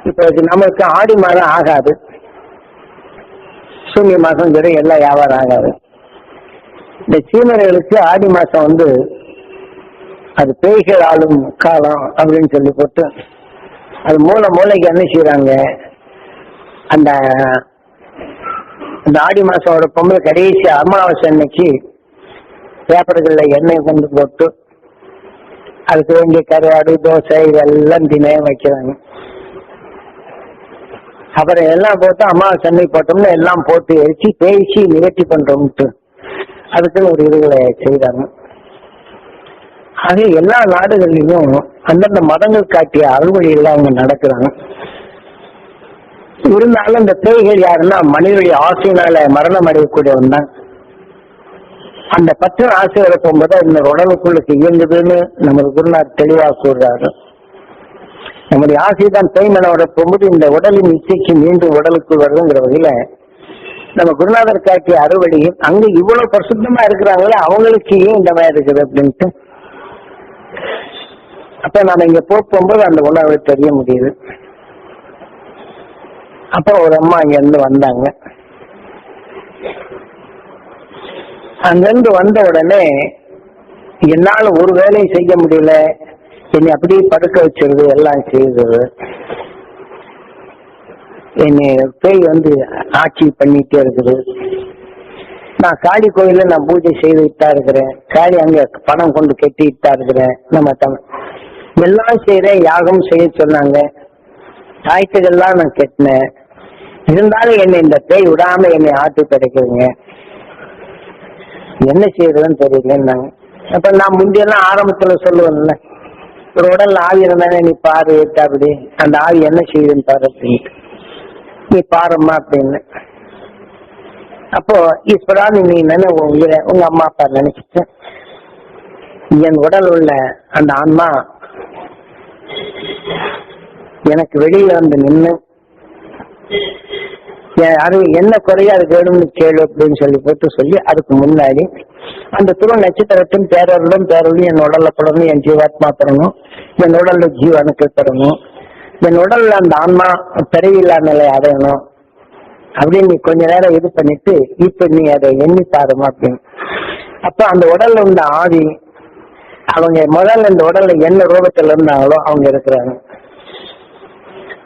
இப்ப நமக்கு ஆடி மாதம் ஆகாது, சூரிய மாசம் கூட எல்லாம் வியாபாரம் ஆகாது. இந்த சீனர்களுக்கு ஆடி மாசம் அது பேய்கள் ஆளும் காலம் அப்படின்னு சொல்லி போட்டு அது மூளைக்கு என்ன செய்யறாங்க, அந்த ஆடி மாசம் பொம்பளை கடைசி அமாவாசை அன்னைக்கு பேப்பர்கள்ல எண்ணெய் கொண்டு போட்டு அதுக்கு வேண்டிய கருவாடு தோசை இதெல்லாம் தினம் வைக்கிறாங்க. அப்புறம் எல்லாம் போட்டு அமாவாசை அன்னைக்கு போட்டோம்னா எல்லாம் போட்டு எரிச்சு பேசி நிகழ்ச்சி பண்றோம்ட்டு அதுக்குன்னு ஒரு இதுகளை செய்யறாங்க. ஆக எல்லா நாடுகளிலும் அந்தந்த மதங்கள் காட்டிய அறுவழியில் அவங்க நடக்கிறாங்க. இருந்தாலும் இந்த பேய்கள் யாருன்னா மனிதனுடைய ஆசையினால மரணம் அடையக்கூடியவன் தான். அந்த 10 ஆசை வரப்போகும்போது இந்த உடலுக்குள்ளுக்கு இயங்குதுன்னு நமது குருநாதர் தெளிவாக கூறுறாரு. நம்முடைய ஆசை தான் பேய்மனோட போகும்போது இந்த உடலின் இச்சைக்கு மீண்டும் உடலுக்கு வருதுங்கிற வகையில நம்ம குருநாதர் காட்டிய அறுவழியில் அங்க இவ்வளவு பரிசுத்தமா இருக்கிறாங்களே அவங்களுக்கு ஏன் இந்த மாதிரி இருக்குது அப்படின்ட்டு அப்ப நாம இங்க போகும்போது அந்த உணர்வு தெரிய முடியுது. அப்ப ஒரு அம்மா இங்க இருந்து வந்தாங்க. அங்கிருந்து வந்த உடனே என்னால ஒரு வேலையும் செய்ய முடியல, என்னை அப்படியே படுக்க வச்சிருது, எல்லாம் செய்யுது. என்னை பேய் ஆட்சி பண்ணிட்டே இருக்குது. நான் காளி கோயில நான் பூஜை செய்துட்டா இருக்கிறேன், காளி அங்க பணம் கொண்டு கட்டிட்டா இருக்கிறேன், நம்ம எல்லாம் செய்யறேன், யாகம் செய்ய சொன்னாங்க, தாய்த்துகள்லாம் நான் கட்டினேன், இருந்தாலும் என்னை இந்த பேய் விடாம என்னை ஆட்டி படைக்கிறீங்க, என்ன செய்யறதுன்னு தெரியலன்னாங்க. அப்ப நான் முந்தியெல்லாம் ஆரம்பத்துல சொல்லுவேன்ல, ஒரு உடல் ஆவி இருந்தானே நீ பாரு அப்படி, அந்த ஆவி என்ன செய்யுதுன்னு பாரு அப்படின்ட்டு, நீ பாருமா அப்படின்னு. அப்போ ஈஸ்வரா நீ நினை உயிரை உங்க அம்மா அப்பா நினைச்சிட்டு என் உடல் உள்ள அந்த ஆன்மா எனக்கு வெளியில வந்து நின்று என்ன குறையா அது வேணும்னு கேளு அப்படின்னு சொல்லி அதுக்கு முன்னாடி அந்த துருவ நட்சத்திரத்தின் பேரருளும் என் உடல்ல படணும், என் ஜீவாத்மா பெறணும், என் உடல்ல ஜீவனுக்கள் பெறணும், என் உடல்ல அந்த ஆன்மா பிறவில்லா நிலை அடையணும் அப்படின்னு நீ கொஞ்ச நேரம் இது பண்ணிட்டு இப்ப நீ அதை எண்ணி பாருமா அப்படின்னு. அப்ப அந்த உடல்ல உள்ள ஆவி அவங்க முதல்ல இந்த உடல்ல என்ன ரூபத்துல இருந்தாங்களோ அவங்க இருக்கிறாங்க.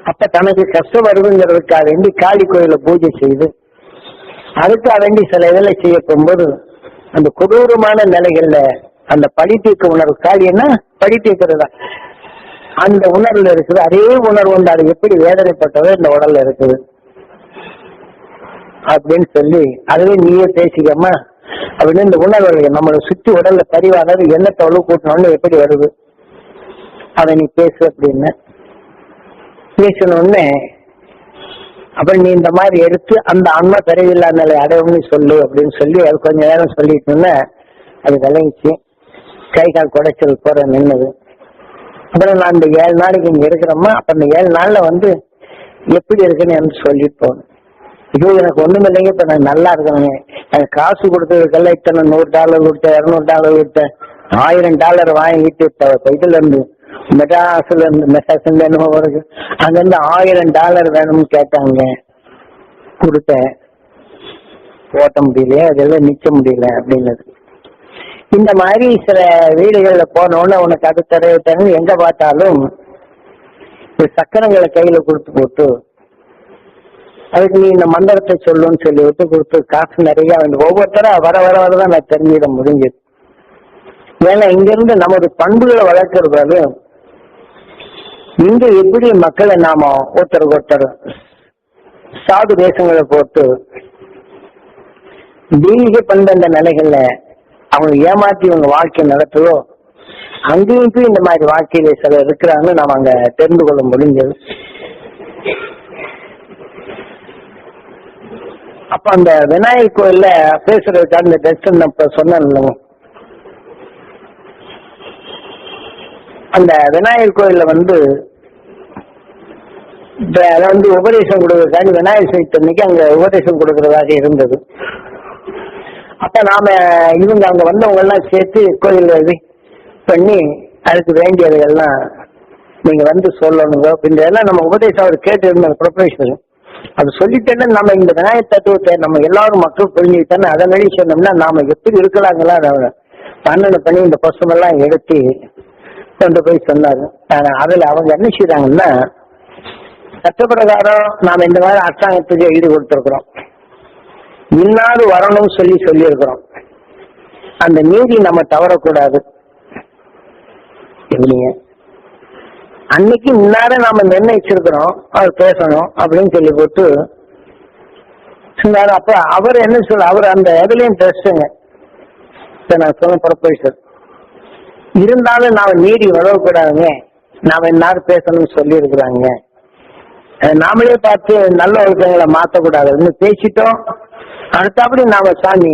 அப்ப தனக்கு கஷ்டம் வருதுங்கிறதுக்காக வேண்டி காளி கோயில பூஜை செய்து அதுக்காக வேண்டி சில வேலை செய்ய போகும்போது அந்த கொடூரமான நிலைகள்ல அந்த பழி தீர்க்க உணர்வு, காளின்னா பழி தீர்க்கிறதா அந்த உணர்வுல இருக்குது. அதே உணர்வு வந்து அது எப்படி வேதனைப்பட்டதோ இந்த உடல்ல இருக்குது அப்படின்னு சொல்லி அதுவே நீயே பேசிக்கமா அப்படின்னு இந்த உணர்வு நம்மளை சுற்றி உடல்ல பதிவானது என்ன தொழில் கூட்டணும்னு எப்படி வருது அதை நீ பேசு அப்படின்னு பேசணும்னு. அப்புறம் நீ இந்த மாதிரி எடுத்து அந்த ஆன்மா பிறவில்லா நிலை அடையும்னு சொல்லு அப்படின்னு சொல்லி அது கொஞ்ச நேரம் சொல்லிட்டோன்னா அது விளங்கிச்சு, கை கால் குடைச்சல் போற நின்னது. அப்புறம் நான் இந்த 7 நாளைக்கு இங்க இருக்கிறோமா, அப்ப இந்த 7 நாள்ல வந்து எப்படி இருக்குன்னு எனக்கு சொல்லிட்டு போகணும். இது எனக்கு ஒண்ணும் இல்லைங்க, இப்ப நான் நல்லா இருக்கணுங்க, எனக்கு காசு கொடுத்ததுக்கெல்லாம் இத்தனை $100 கொடுத்தேன், $200 கொடுத்தேன், $1000 வாங்கிட்டு இதுல இருந்து மெட்ராஸ்ல இருந்து மெட்ராஸ்ல என்னமோ வருது அங்க இருந்து $1000 வேணும்னு கேட்டாங்க, கொடுத்தேன், ஓட்ட முடியல, அதெல்லாம் நிக்க முடியல அப்படின்னது. இந்த மாதிரி சில வீடுகள்ல போனோன்னு உனக்கு அது தர எங்க பார்த்தாலும் சக்கரங்களை கையில கொடுத்து அதுக்கு நீ இந்த மந்திரத்தை சொல்லுன்னு சொல்லி விட்டு கொடுத்து காசு நிறைய வந்து ஒவ்வொருத்தரா வர வரதான் நான் தெரிஞ்சிட முடிஞ்சது. ஏன்னா இங்க இருந்து நமது பண்புகளை வளர்க்கறதால இங்க எப்படி மக்களை நாம ஒருத்தர் சாது தேசங்களை போட்டு தெய்வீக பண்பு அந்த நிலைகள்ல அவங்க ஏமாற்றி இவங்க வாழ்க்கை நடத்துதோ அங்கேயும் இந்த மாதிரி வாழ்க்கையில சில இருக்கிறாங்கன்னு நாம அங்க தெரிந்து கொள்ள முடிஞ்சது. அப்ப அந்த விநாயகர் கோயில்ல பேசுறதுக்கு அந்த டெஸ்ட் சொன்னேன். அந்த விநாயகர் கோயில்ல வந்து உபதேசம் கொடுக்கறதுக்காண்டி விநாயகர் சதுர்த்தி அன்னைக்கு அங்க உபதேசம் கொடுக்கறதாக இருந்தது. அப்ப நாம இவங்க அங்க வந்தவங்க எல்லாம் சேர்த்து கோயில் இது பண்ணி அதுக்கு வேண்டியதையெல்லாம் நீங்க வந்து சொல்லணுங்க அப்படின்றதெல்லாம் நம்ம உபதேசம் அவர் கேட்டு இருந்த ப்ரொஃபஷனல் அது சொல்லிட்டேன்னா நம்ம இந்த விநாயகர் தத்துவத்தை நம்ம எல்லாரும் மக்கள் புரிஞ்சுக்கிட்டோன்னா அதை வெளியே சொன்னோம்னா நாம எப்படி இருக்கலாங்களா பன்னெண்டு பண்ணி இந்த புஸ்தமெல்லாம் எடுத்து கொண்டு போய் சொன்னாரு. அதுல அவங்க என்ன செய்றாங்கன்னா சட்டப்பிரகாரம் நாம இந்த மாதிரி அரசாங்கத்துக்கு ஈடு கொடுத்திருக்கிறோம், இன்னாது வரணும்னு சொல்லி இருக்கிறோம். அந்த நீதி நம்ம தவறக்கூடாது இல்லைங்க. அன்னைக்கு முன்னாடி நாம நிர்ணயிச்சிருக்கிறோம் அவர் பேசணும் அப்படின்னு சொல்லி போட்டு சொன்னாரு. அப்ப அவர் என்ன சொல்ல அவர் அந்த எதுலயும் டெஸ்டுங்க நான் சொல்ல ப்ரொபோசல் இருந்தாலும் நாம நீதி வளரக்கூடாதுங்க, நாம இன்னாரும் பேசணும்னு சொல்லி இருக்கிறாங்க, நாமளே பார்த்து நல்ல ஒழுக்கங்களை மாற்றக்கூடாதுன்னு பேசிட்டோம். அடுத்தபடி நாம சாமி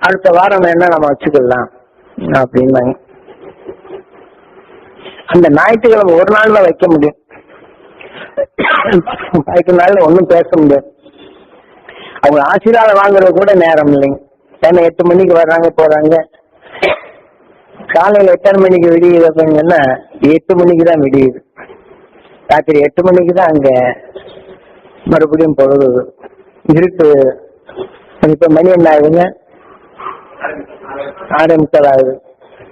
அடுத்த வாரம் என்ன நம்ம வச்சுக்கலாம் அப்படின்னாங்க. அந்த ஞாயிற்றுக்கிழமை ஒரு நாள் தான் வைக்க முடியும், அதுக்கு நாள்ல ஒன்றும் பேச முடியாது. அவங்க ஆசீர்வாதம் வாங்குறது கூட நேரம் இல்லைங்க. ஏன்னா 8 மணிக்கு வர்றாங்க போறாங்க, காலையில எத்தனை மணிக்கு விடியுது அப்படிங்கன்னா 8 மணிக்கு தான் விடியுது, ராத்திரி 8 மணிக்கு தான் அங்க மறுபடியும் பொழுது இருட்டு. இப்ப மணி என்ன ஆகுதுங்க, 6:30 ஆகுது.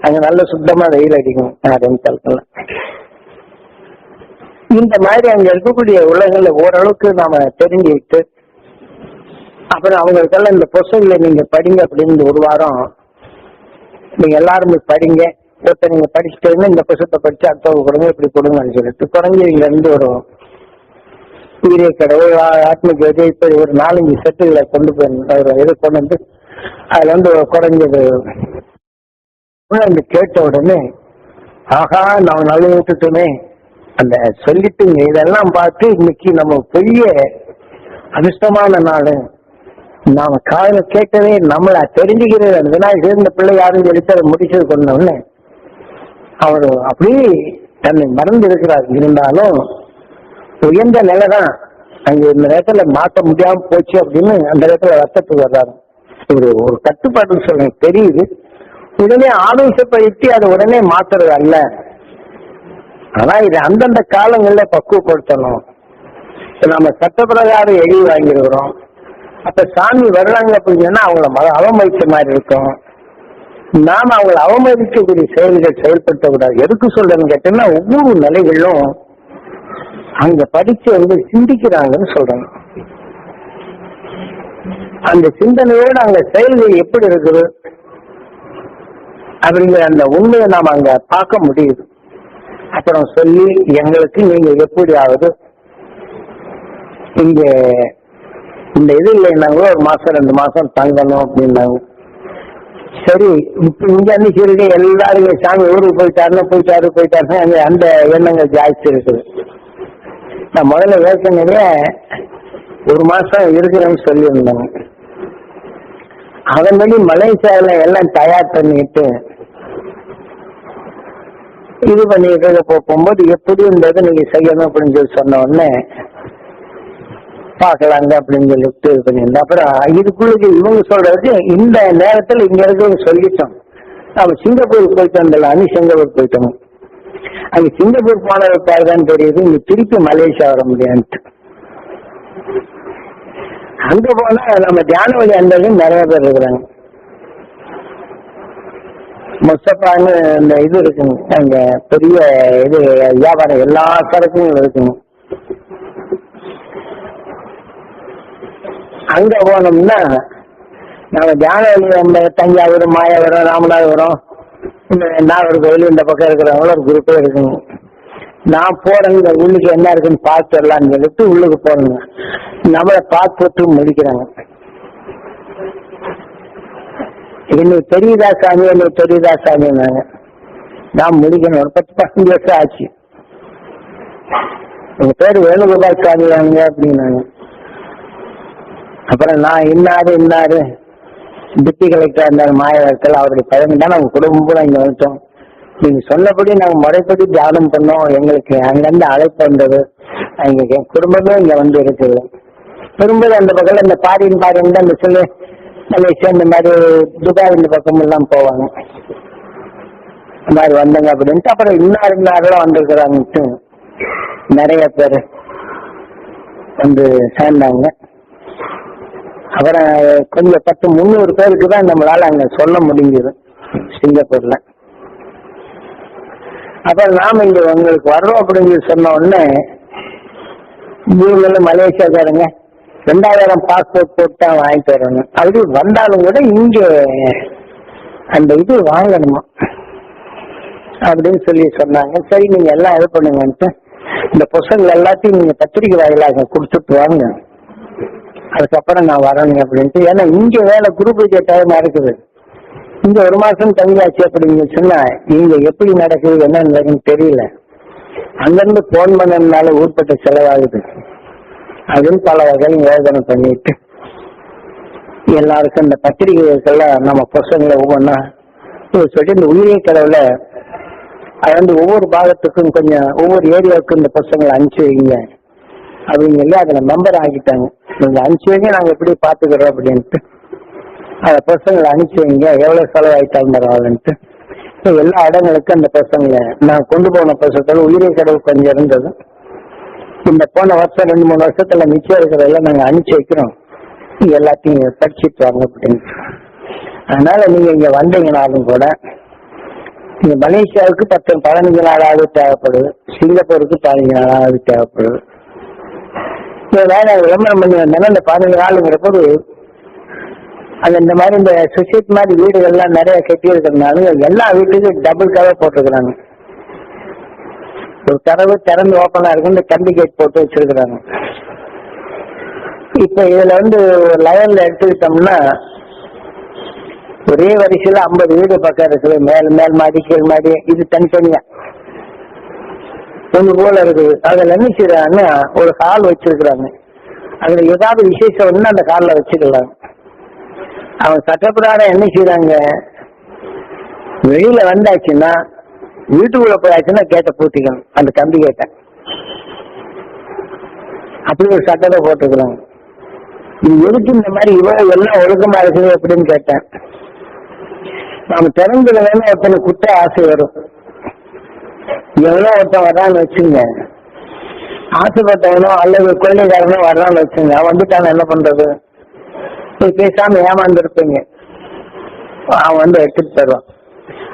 அங்க நல்ல சுத்தமா வெயில் அடிக்கும் 6:30. இந்த மாதிரி அங்க இருக்கக்கூடிய உலகங்கள்ல ஓரளவுக்கு நாம தெரிஞ்சுக்கிட்டு அப்புறம் அவங்களுக்கெல்லாம் இந்த புத்தகங்களை நீங்க படிங்க அப்படின்னு ஒரு வாரம் நீங்க எல்லாருமே படிங்க. ஒருத்தர் நீங்க படிச்சுட்டீங்கன்னா இந்த புத்தகத்தை படிச்சு அடுத்தவங்க கொடுங்க, இப்படி கொடுங்கன்னு சொல்லிட்டு குறைஞ்ச இங்க இருந்து ஒரு உயிரை கடவுள் ஆத்ம ஜோதி இப்படி ஒரு 4-5 செட்டுகளை கொண்டு போய் இதை கொண்டு வந்து அதுல வந்து குறைஞ்சது கேட்ட உடனே ஆகா நம்ம நல்ல விட்டுட்டோமே அந்த சொல்லிட்டுங்க. இதெல்லாம் பார்த்து இன்னைக்கு நம்ம பெரிய அதிர்ஷ்டமான நாள். நாம காதல கேட்டதே நம்மள தெரிஞ்சுக்கிறது. அந்த விநாயகர் சேர்ந்த பிள்ளை யாரும் சொல்லிட்டு அதை முடிச்சது கொண்டோன்னு அவர் அப்படியே தன்னை மறந்து இருக்கிறார். இருந்தாலும் உயர்ந்த நிலைதான் அங்க இந்த நேரத்துல மாற்ற முடியாம போச்சு அப்படின்னு அந்த நேரத்துல ரத்தத்துக்கு வர்றாரு. ஒரு கட்டுப்பாடு சொல்றேன் தெரியுது. உடனே ஆவேசப்படுத்தி அதை உடனே மாத்துறது அல்ல. ஆனா இது அந்தந்த காலங்கள்ல பக்குவப்படுத்தணும். நம்ம சட்ட பிரகாரம் எழுதி வாங்கிருக்கிறோம். அப்ப சாமி வர்றாங்க அப்படின்னா அவங்கள அவமதிச்ச மாதிரி இருக்கும். நாம அவங்களை அவமதிக்கக்கூடிய செயல்கள் செயல்படுத்தக்கூடாது. எதுக்கு சொல்றேன்னு கேட்டீங்கன்னா ஒவ்வொரு நிலைகளிலும் அங்க படிச்சு வந்து சிந்திக்கிறாங்கன்னு சொல்றாங்க. அந்த சிந்தனையோட அங்க செயல்கள் எப்படி இருக்குது அப்படிங்கிற அந்த உண்மையை நாம அங்க பார்க்க முடியுது. அப்புறம் சொல்லி எங்களுக்கு நீங்க எப்படியாவது இங்க இந்த இது இல்லைன்னாங்களோ 1 மாசம் 2 மாசம் தங்கணும் அப்படின்னாங்க. சரி இப்ப இங்க வந்து சரி எல்லாரும் சாமி ஊருக்கு போயிட்டாருன்னா அங்க அந்த எண்ணங்கள் ஜாஸ்தி இருக்குது. நான் முதல்ல ஏற்கனவே 1 மாசம் இருக்கிறேன்னு சொல்லியிருந்தாங்க. அதன்படி மலேசியாவில எல்லாம் தயார் பண்ணிட்டு இது பண்ணிட்டு போகும்போது எப்படி இருந்தது நீங்க செய்யணும் அப்படின்னு சொல்லி சொன்ன உடனே பாக்கலாங்க அப்படின்னு சொல்லிட்டு இது பண்ணியிருந்தேன். அப்புறம் இதுக்குள்ள இவங்க சொல்றதுக்கு இந்த நேரத்துல இங்க இருக்கிறவங்க சொல்லிட்டோம். நம்ம சிங்கப்பூருக்கு போயிட்டு வந்தல சிங்கப்பூர் போயிட்டோம். அங்க சிங்கப்பூர் போனதுக்காக தான் தெரியுது இங்க திருப்பி மலேசியா வர முடியாதுன்ட்டு. அங்க போனா நம்ம தியான வழி அந்ததும் நிறைய பேர் இருக்கிறாங்க. முஸ்தபான்னு இந்த இது இருக்குங்க, அங்க பெரிய இது வியாபாரம் எல்லா சரக்கும் இருக்குங்க. அங்க போனோம்னா நம்ம தியான வழி நம்ம தஞ்சாவூர், மாயாவரம், ராமநாதபுரம், இந்த நாகர்கோவில் இந்த பக்கம் இருக்கிறவங்கள ஒரு குரூப்பே இருக்குங்க. நான் போறேன் இந்த உள்ளுக்கு என்ன இருக்குன்னு பார்த்துடலான்னு சொல்லிட்டு உள்ளுக்கு போறேங்க. நம்மளை பார்த்துட்டு முடிக்கிறாங்க. இன்னைக்கு தெரியுதா சாமி, இன்னைக்கு தெரியுதா சாமின்னாங்க. நான் முடிக்கணும். ஒரு 10-15 வருஷம் ஆச்சு. உங்க பேரு வேணுகோபால் சாமி வாங்க அப்படின்னாங்க. அப்புறம் நான் இன்னாரு டிப்டி கலெக்டரா இருந்தாரு மாயவரத்தில், அவருடைய பையன் தான் நம்ம குடும்பம் கூட இங்க வந்துட்டோம். நீங்க சொன்னபடி நாங்க முறைப்படி தியானம் பண்ணோம். எங்களுக்கு அங்கிருந்து அழைப்பு வந்தது. எங்க குடும்பமே இங்க வந்து இருக்குது. திரும்ப அந்த பக்கத்துல இந்த பாரின் தான் இந்த சொல்லு மலேசியா இந்த மாதிரி துபாய் இந்த பக்கம் எல்லாம் போவாங்க. இந்த மாதிரி வந்தாங்க அப்படின்ட்டு அப்புறம் இன்னாரெல்லாம் வந்திருக்கிறாங்கன்ட்டு நிறைய பேர் வந்து சேர்ந்தாங்க. அப்புறம் கொஞ்சம் 10-300 பேருக்கு தான் நம்மளால அங்க சொல்ல முடிஞ்சது சிங்கப்பூர்ல. அப்புறம் நாம இங்க உங்களுக்கு வர்றோம் அப்படின்னு சொன்ன உடனே இவங்களும் மலேசியாக்காரங்க 2000 பாஸ்போர்ட் போட்டு தான் வாங்கிட்டு வரணும். அப்படி வந்தாலும் கூட இங்க அந்த இது வாங்கணுமா அப்படின்னு சொல்லி சொன்னாங்க. சரி நீங்க எல்லாம் இது பண்ணுங்கன்ட்டு இந்த புத்தகங்கள் எல்லாத்தையும் நீங்க பத்திரிகை வாயிலாக கொடுத்துட்டு வாங்க, அதுக்கப்புறம் நான் வரணும் அப்படின்ட்டு. ஏன்னா இங்க வேலை குரூப் டைமா இருக்குது. இங்க 1 மாசம் தங்கியாச்சு அப்படின்னு சொன்னா இங்க எப்படி நடக்குது என்ன நடக்குன்னு தெரியல. அங்கிருந்து போன் பண்ணதுனால ஊர்பட்ட செலவாகுது அப்படின்னு பல வகையில் யோசனை பண்ணிட்டு எல்லாருக்கும் இந்த பத்திரிகைகள்லாம் நம்ம புத்தகங்களை ஒவ்வொன்றா சொல்லிட்டு இந்த உயிரிய கடவுள அது வந்து ஒவ்வொரு பாகத்துக்கும் கொஞ்சம் ஒவ்வொரு ஏரியாவுக்கும் இந்த புத்தகங்களை அனுப்பிச்சு வைங்க அப்படின்னு சொல்லி அதுல மெம்பர் ஆகிட்டாங்க. நீங்க அனுப்பிச்சு வைங்க, நாங்க எப்படி பாத்துக்கிறோம் அப்படின்ட்டு அந்த புத்தகங்களை அனுப்பிச்சு வைங்க, எவ்வளவு செலவாயிட்டாலும் பரவாயில்லன்ட்டு எல்லா இடங்களுக்கும் அந்த புத்தகங்களை நான் கொண்டு போன புத்தகத்துல உயிரிய கடவுள் கொஞ்சம் இருந்தது. இந்த போன வருஷம் 2-3 வருஷத்துல மிச்சம் இருக்கிறதெல்லாம் நாங்க அனுப்பிச்சு வைக்கிறோம், எல்லாத்தையும் படிச்சுட்டு வாங்க அப்படின்னு. அதனால நீங்க இங்க வந்தீங்கனாலும் கூட நீங்க மலேசியாவுக்கு 10-15 நாளாவது தேவைப்படுது, சிங்கப்பூருக்கு 15 நாளாவது தேவைப்படுது. வேற விளம்பரம் பண்ணி வந்தாலும் இந்த 15 நாளுங்கிற போது அது இந்த மாதிரி இந்த சொசைட்டி மாதிரி வீடுகள்லாம் நிறைய கட்டி இருக்கிறதுனால எல்லா வீட்டுக்கும் டபுள் கவர் போட்டிருக்கிறாங்க. ஒரு கதவு திறந்து ஓப்பனா இருக்கு, இந்த கம்பி கேட் போட்டு வச்சிருக்கிறாங்க. இப்ப இதுல ஒரு லெவல்ல எடுத்துக்கிட்டோம்னா ஒரே வரிசையில 50 வீடு பக்கம் இருக்குது. மேல் மாடி கீழ் மாடி இது தனித்தனியா ஒண்ணு போல இருக்குது. அதுல என்ன செய்யறாங்கன்னா ஒரு ஹால் வச்சிருக்கிறாங்க. அதுல ஏதாவது விசேஷம் ஒண்ணு அந்த ஹால்ல வச்சுக்கலாம். அவன் சட்டப்பிரகாரம் என்ன செய்யறாங்க, வெளியில வந்தாச்சுன்னா வீட்டுக்குள்ள போயாச்சுன்னா கேட்ட பூட்டிக்கணும், அந்த கம்பி கேட்ட. அப்படி ஒரு சட்டத்தை போட்டுக்கிறாங்க. இது எதுக்கு இந்த மாதிரி இவ்வளவு எல்லாம் ஒழுக்கமா இருக்குது அப்படின்னு கேட்டேன். நாம திறந்துடலன்னு ஒருத்தனை குட்ட ஆசை வரும். எவ்வளோ ஒருத்தன் வர்றான்னு வச்சுங்க, ஆசைப்பட்டவனோ அல்லது கொள்ளைக்காரனோ வர்றான்னு வச்சுங்க, அவன் வந்துட்டான என்ன பண்றது? பேசாம ஏமாந்துருப்பீங்க, அவன் எடுத்துட்டு தருவான்.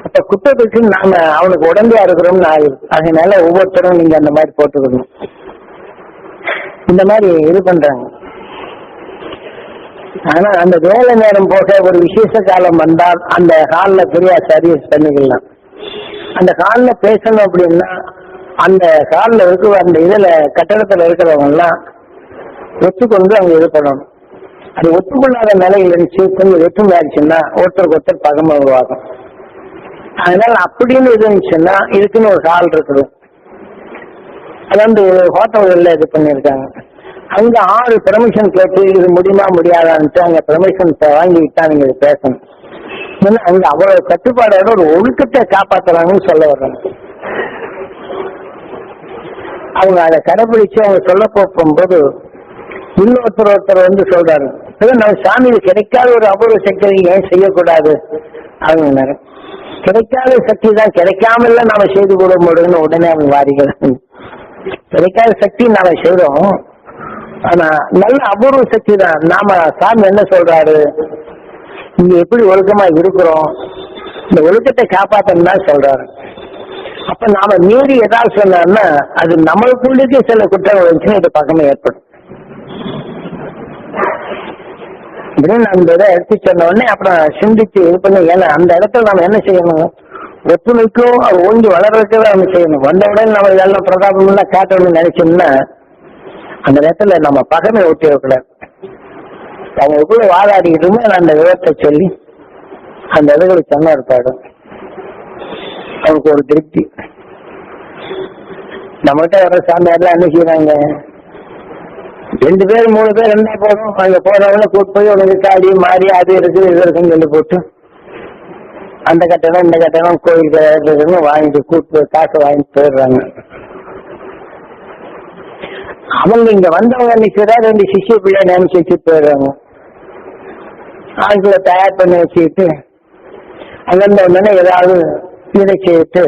அப்ப குற்றத்துக்கு நாம அவனுக்கு உடம்பையா இருக்கிறோம்னு ஆயிடும். அதனால ஒவ்வொருத்தரும் நீங்க அந்த மாதிரி போட்டுக்கணும். இந்த மாதிரி இது பண்றாங்க. ஆனா அந்த வேலை நேரம் போக ஒரு விசேஷ காலம் வந்தால் அந்த ஹால்ல பெரிய சர்வீஸ் பண்ணிக்கலாம். அந்த ஹால்ல பேசணும் அப்படின்னா அந்த ஹால்ல இருக்கிற அந்த இதுல கட்டடத்துல இருக்கிறவங்க எல்லாம் ஒத்துக்கொண்டு அவங்க இது பண்ணணும். அது ஒத்துக்கொள்ளாத நிலையில் இருந்துச்சு, கொஞ்சம் வெற்றுமை ஆயிடுச்சுன்னா ஒருத்தருக்கு ஒருத்தர் பகமை உருவாகும். அதனால அப்படின்னு இது இருந்துச்சுன்னா இதுக்குன்னு ஒரு ஹால் இருக்குது. அது ஹோட்டல்கள்ல இது பண்ணிருக்காங்க. அங்க 6 பெர்மிஷன் கேட்டு இது முடியுமா முடியாதான்ட்டு அங்க பெர்மிஷன் வாங்கிட்டா நீங்க இது பேசணும். அங்க அவ்வளவு கட்டுப்பாடோட ஒரு ஒழுக்கத்தை காப்பாத்துறாங்கன்னு சொல்ல வர்றாங்க. அவங்க அதை கடைபிடிச்சு அவங்க சொல்ல போகும்போது ஒருத்தர் சொல்றாரு, நம்ம சாமிக்கு கிடைக்காத ஒரு அபூர்வ சக்தி ஏன் செய்யக்கூடாது அவங்க. கிடைக்காத சக்தி தான், கிடைக்காம நாம செய்து கூட முடியும்னு உடனே அவங்க வாரிகள். கிடைக்காத சக்தி நாம செய்றோம், ஆனா நல்ல அபூர்வ சக்தி தான். நாம சாமி என்ன சொல்றாரு, இங்க எப்படி ஒழுக்கமா இருக்கிறோம், இந்த ஒழுக்கத்தை காப்பாற்றணும் தான் சொல்றாரு. அப்ப நாம மீறி ஏதாவது சொன்னோம்னா அது நம்மளுக்குள்ளே சில குற்றங்கள் வந்துச்சுன்னா இது பக்கமே ஏற்படும். அப்படின்னு அந்த இதை எடுத்து சொன்ன உடனே அப்புறம் சிந்திச்சு இது பண்ணி, ஏன்னா அந்த இடத்துல நம்ம என்ன செய்யணும், ஒத்துழைக்கும் அது ஓங்கி வளர்றதுக்கு தான் நம்ம செய்யணும். வந்த உடனே நம்ம இதெல்லாம் பிரதாபம்லாம் காட்டணும்னு நினைச்சோம்னா அந்த இடத்துல நம்ம பகமை ஒட்டிடக்கூடாது. அவங்க கூட வாதாடிக்கிட்டுமே அந்த விவரத்தை சொல்லி அந்த இடங்களுக்கு சொன்ன இருப்பாடு அவனுக்கு ஒரு திருப்தி. நம்மகிட்ட வர சாமியார்லாம் என்ன செய்யறாங்க, 2 பேர் 3 பேர் என்ன போதும், அங்க போறவங்கள கூட்டு போய் உனக்கு காடி மாறி அது இருக்குது இது இருக்குன்னு சொல்லி போட்டு அந்த கட்டணம் இந்த கட்டணம் கோயிலுக்கு வாங்கிட்டு கூட்டு காசை வாங்கிட்டு போயிடுறாங்க. அவங்க இங்க வந்தவங்க நினைக்கிறா 2 சிஷ்ய பிள்ளை நினைச்சு வச்சு போயிடுறாங்க. ஆட்களை தயார் பண்ணி வச்சுக்கிட்டு அங்கிருந்த உடனே ஏதாவது இதை செய்யிட்டு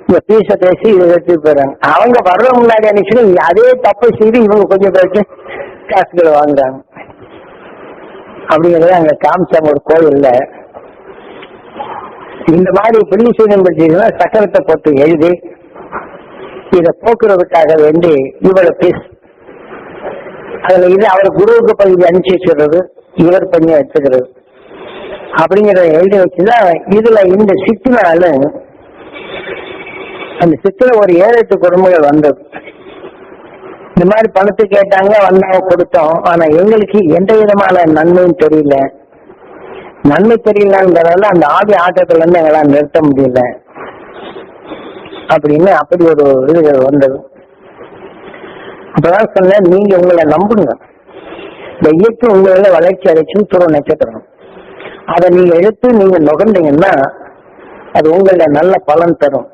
இந்த பீஸை பேசி இதை எடுத்துட்டு போயிடுறாங்க. அவங்க வர்ற முன்னாடி நினைச்சு அதே தப்பை செய்து இவங்க கொஞ்சம் பேருக்கு காசுகளை வாங்குறாங்க. அப்படிங்கிறத அங்க காமிச்சாங்க ஒரு கோயில்ல. இந்த மாதிரி புள்ளி சீனம் பற்றினா சக்கரத்தை போட்டு எழுதி இதை போக்குறதுக்காக வேண்டி இவ்வளவு பீஸ் அதுல இது அவர் குருவுக்கு பகுதி அனுப்பிச்சு வச்சுக்கிறது, இவர் பண்ணி வச்சுக்கிறது அப்படிங்கிறத எழுதி வச்சுதான் இதுல இந்த சித்தினால அந்த சித்திர ஒரு 7-8 குடும்பங்கள் வந்தது. இந்த மாதிரி பணத்தை கேட்டாங்க, வந்தாங்க கொடுத்தோம். ஆனா எங்களுக்கு எந்த விதமான நன்மையும் தெரியல. நன்மை தெரியலன்றதால அந்த ஆதி ஆட்டத்துல இருந்து எங்களால் நிறுத்த முடியல அப்படின்னு அப்படி ஒரு இதுகள் வந்தது. அப்பதான் சொன்ன, நீங்க உங்களை நம்புங்க. இந்த இயற்கை உங்களை வளர்ச்சி அடைச்சுன்னு துருவ நட்சத்திரம் அதை நீங்க எடுத்து நீங்க நுகர்ந்தீங்கன்னா அது உங்களோட நல்ல பலன் தரும்.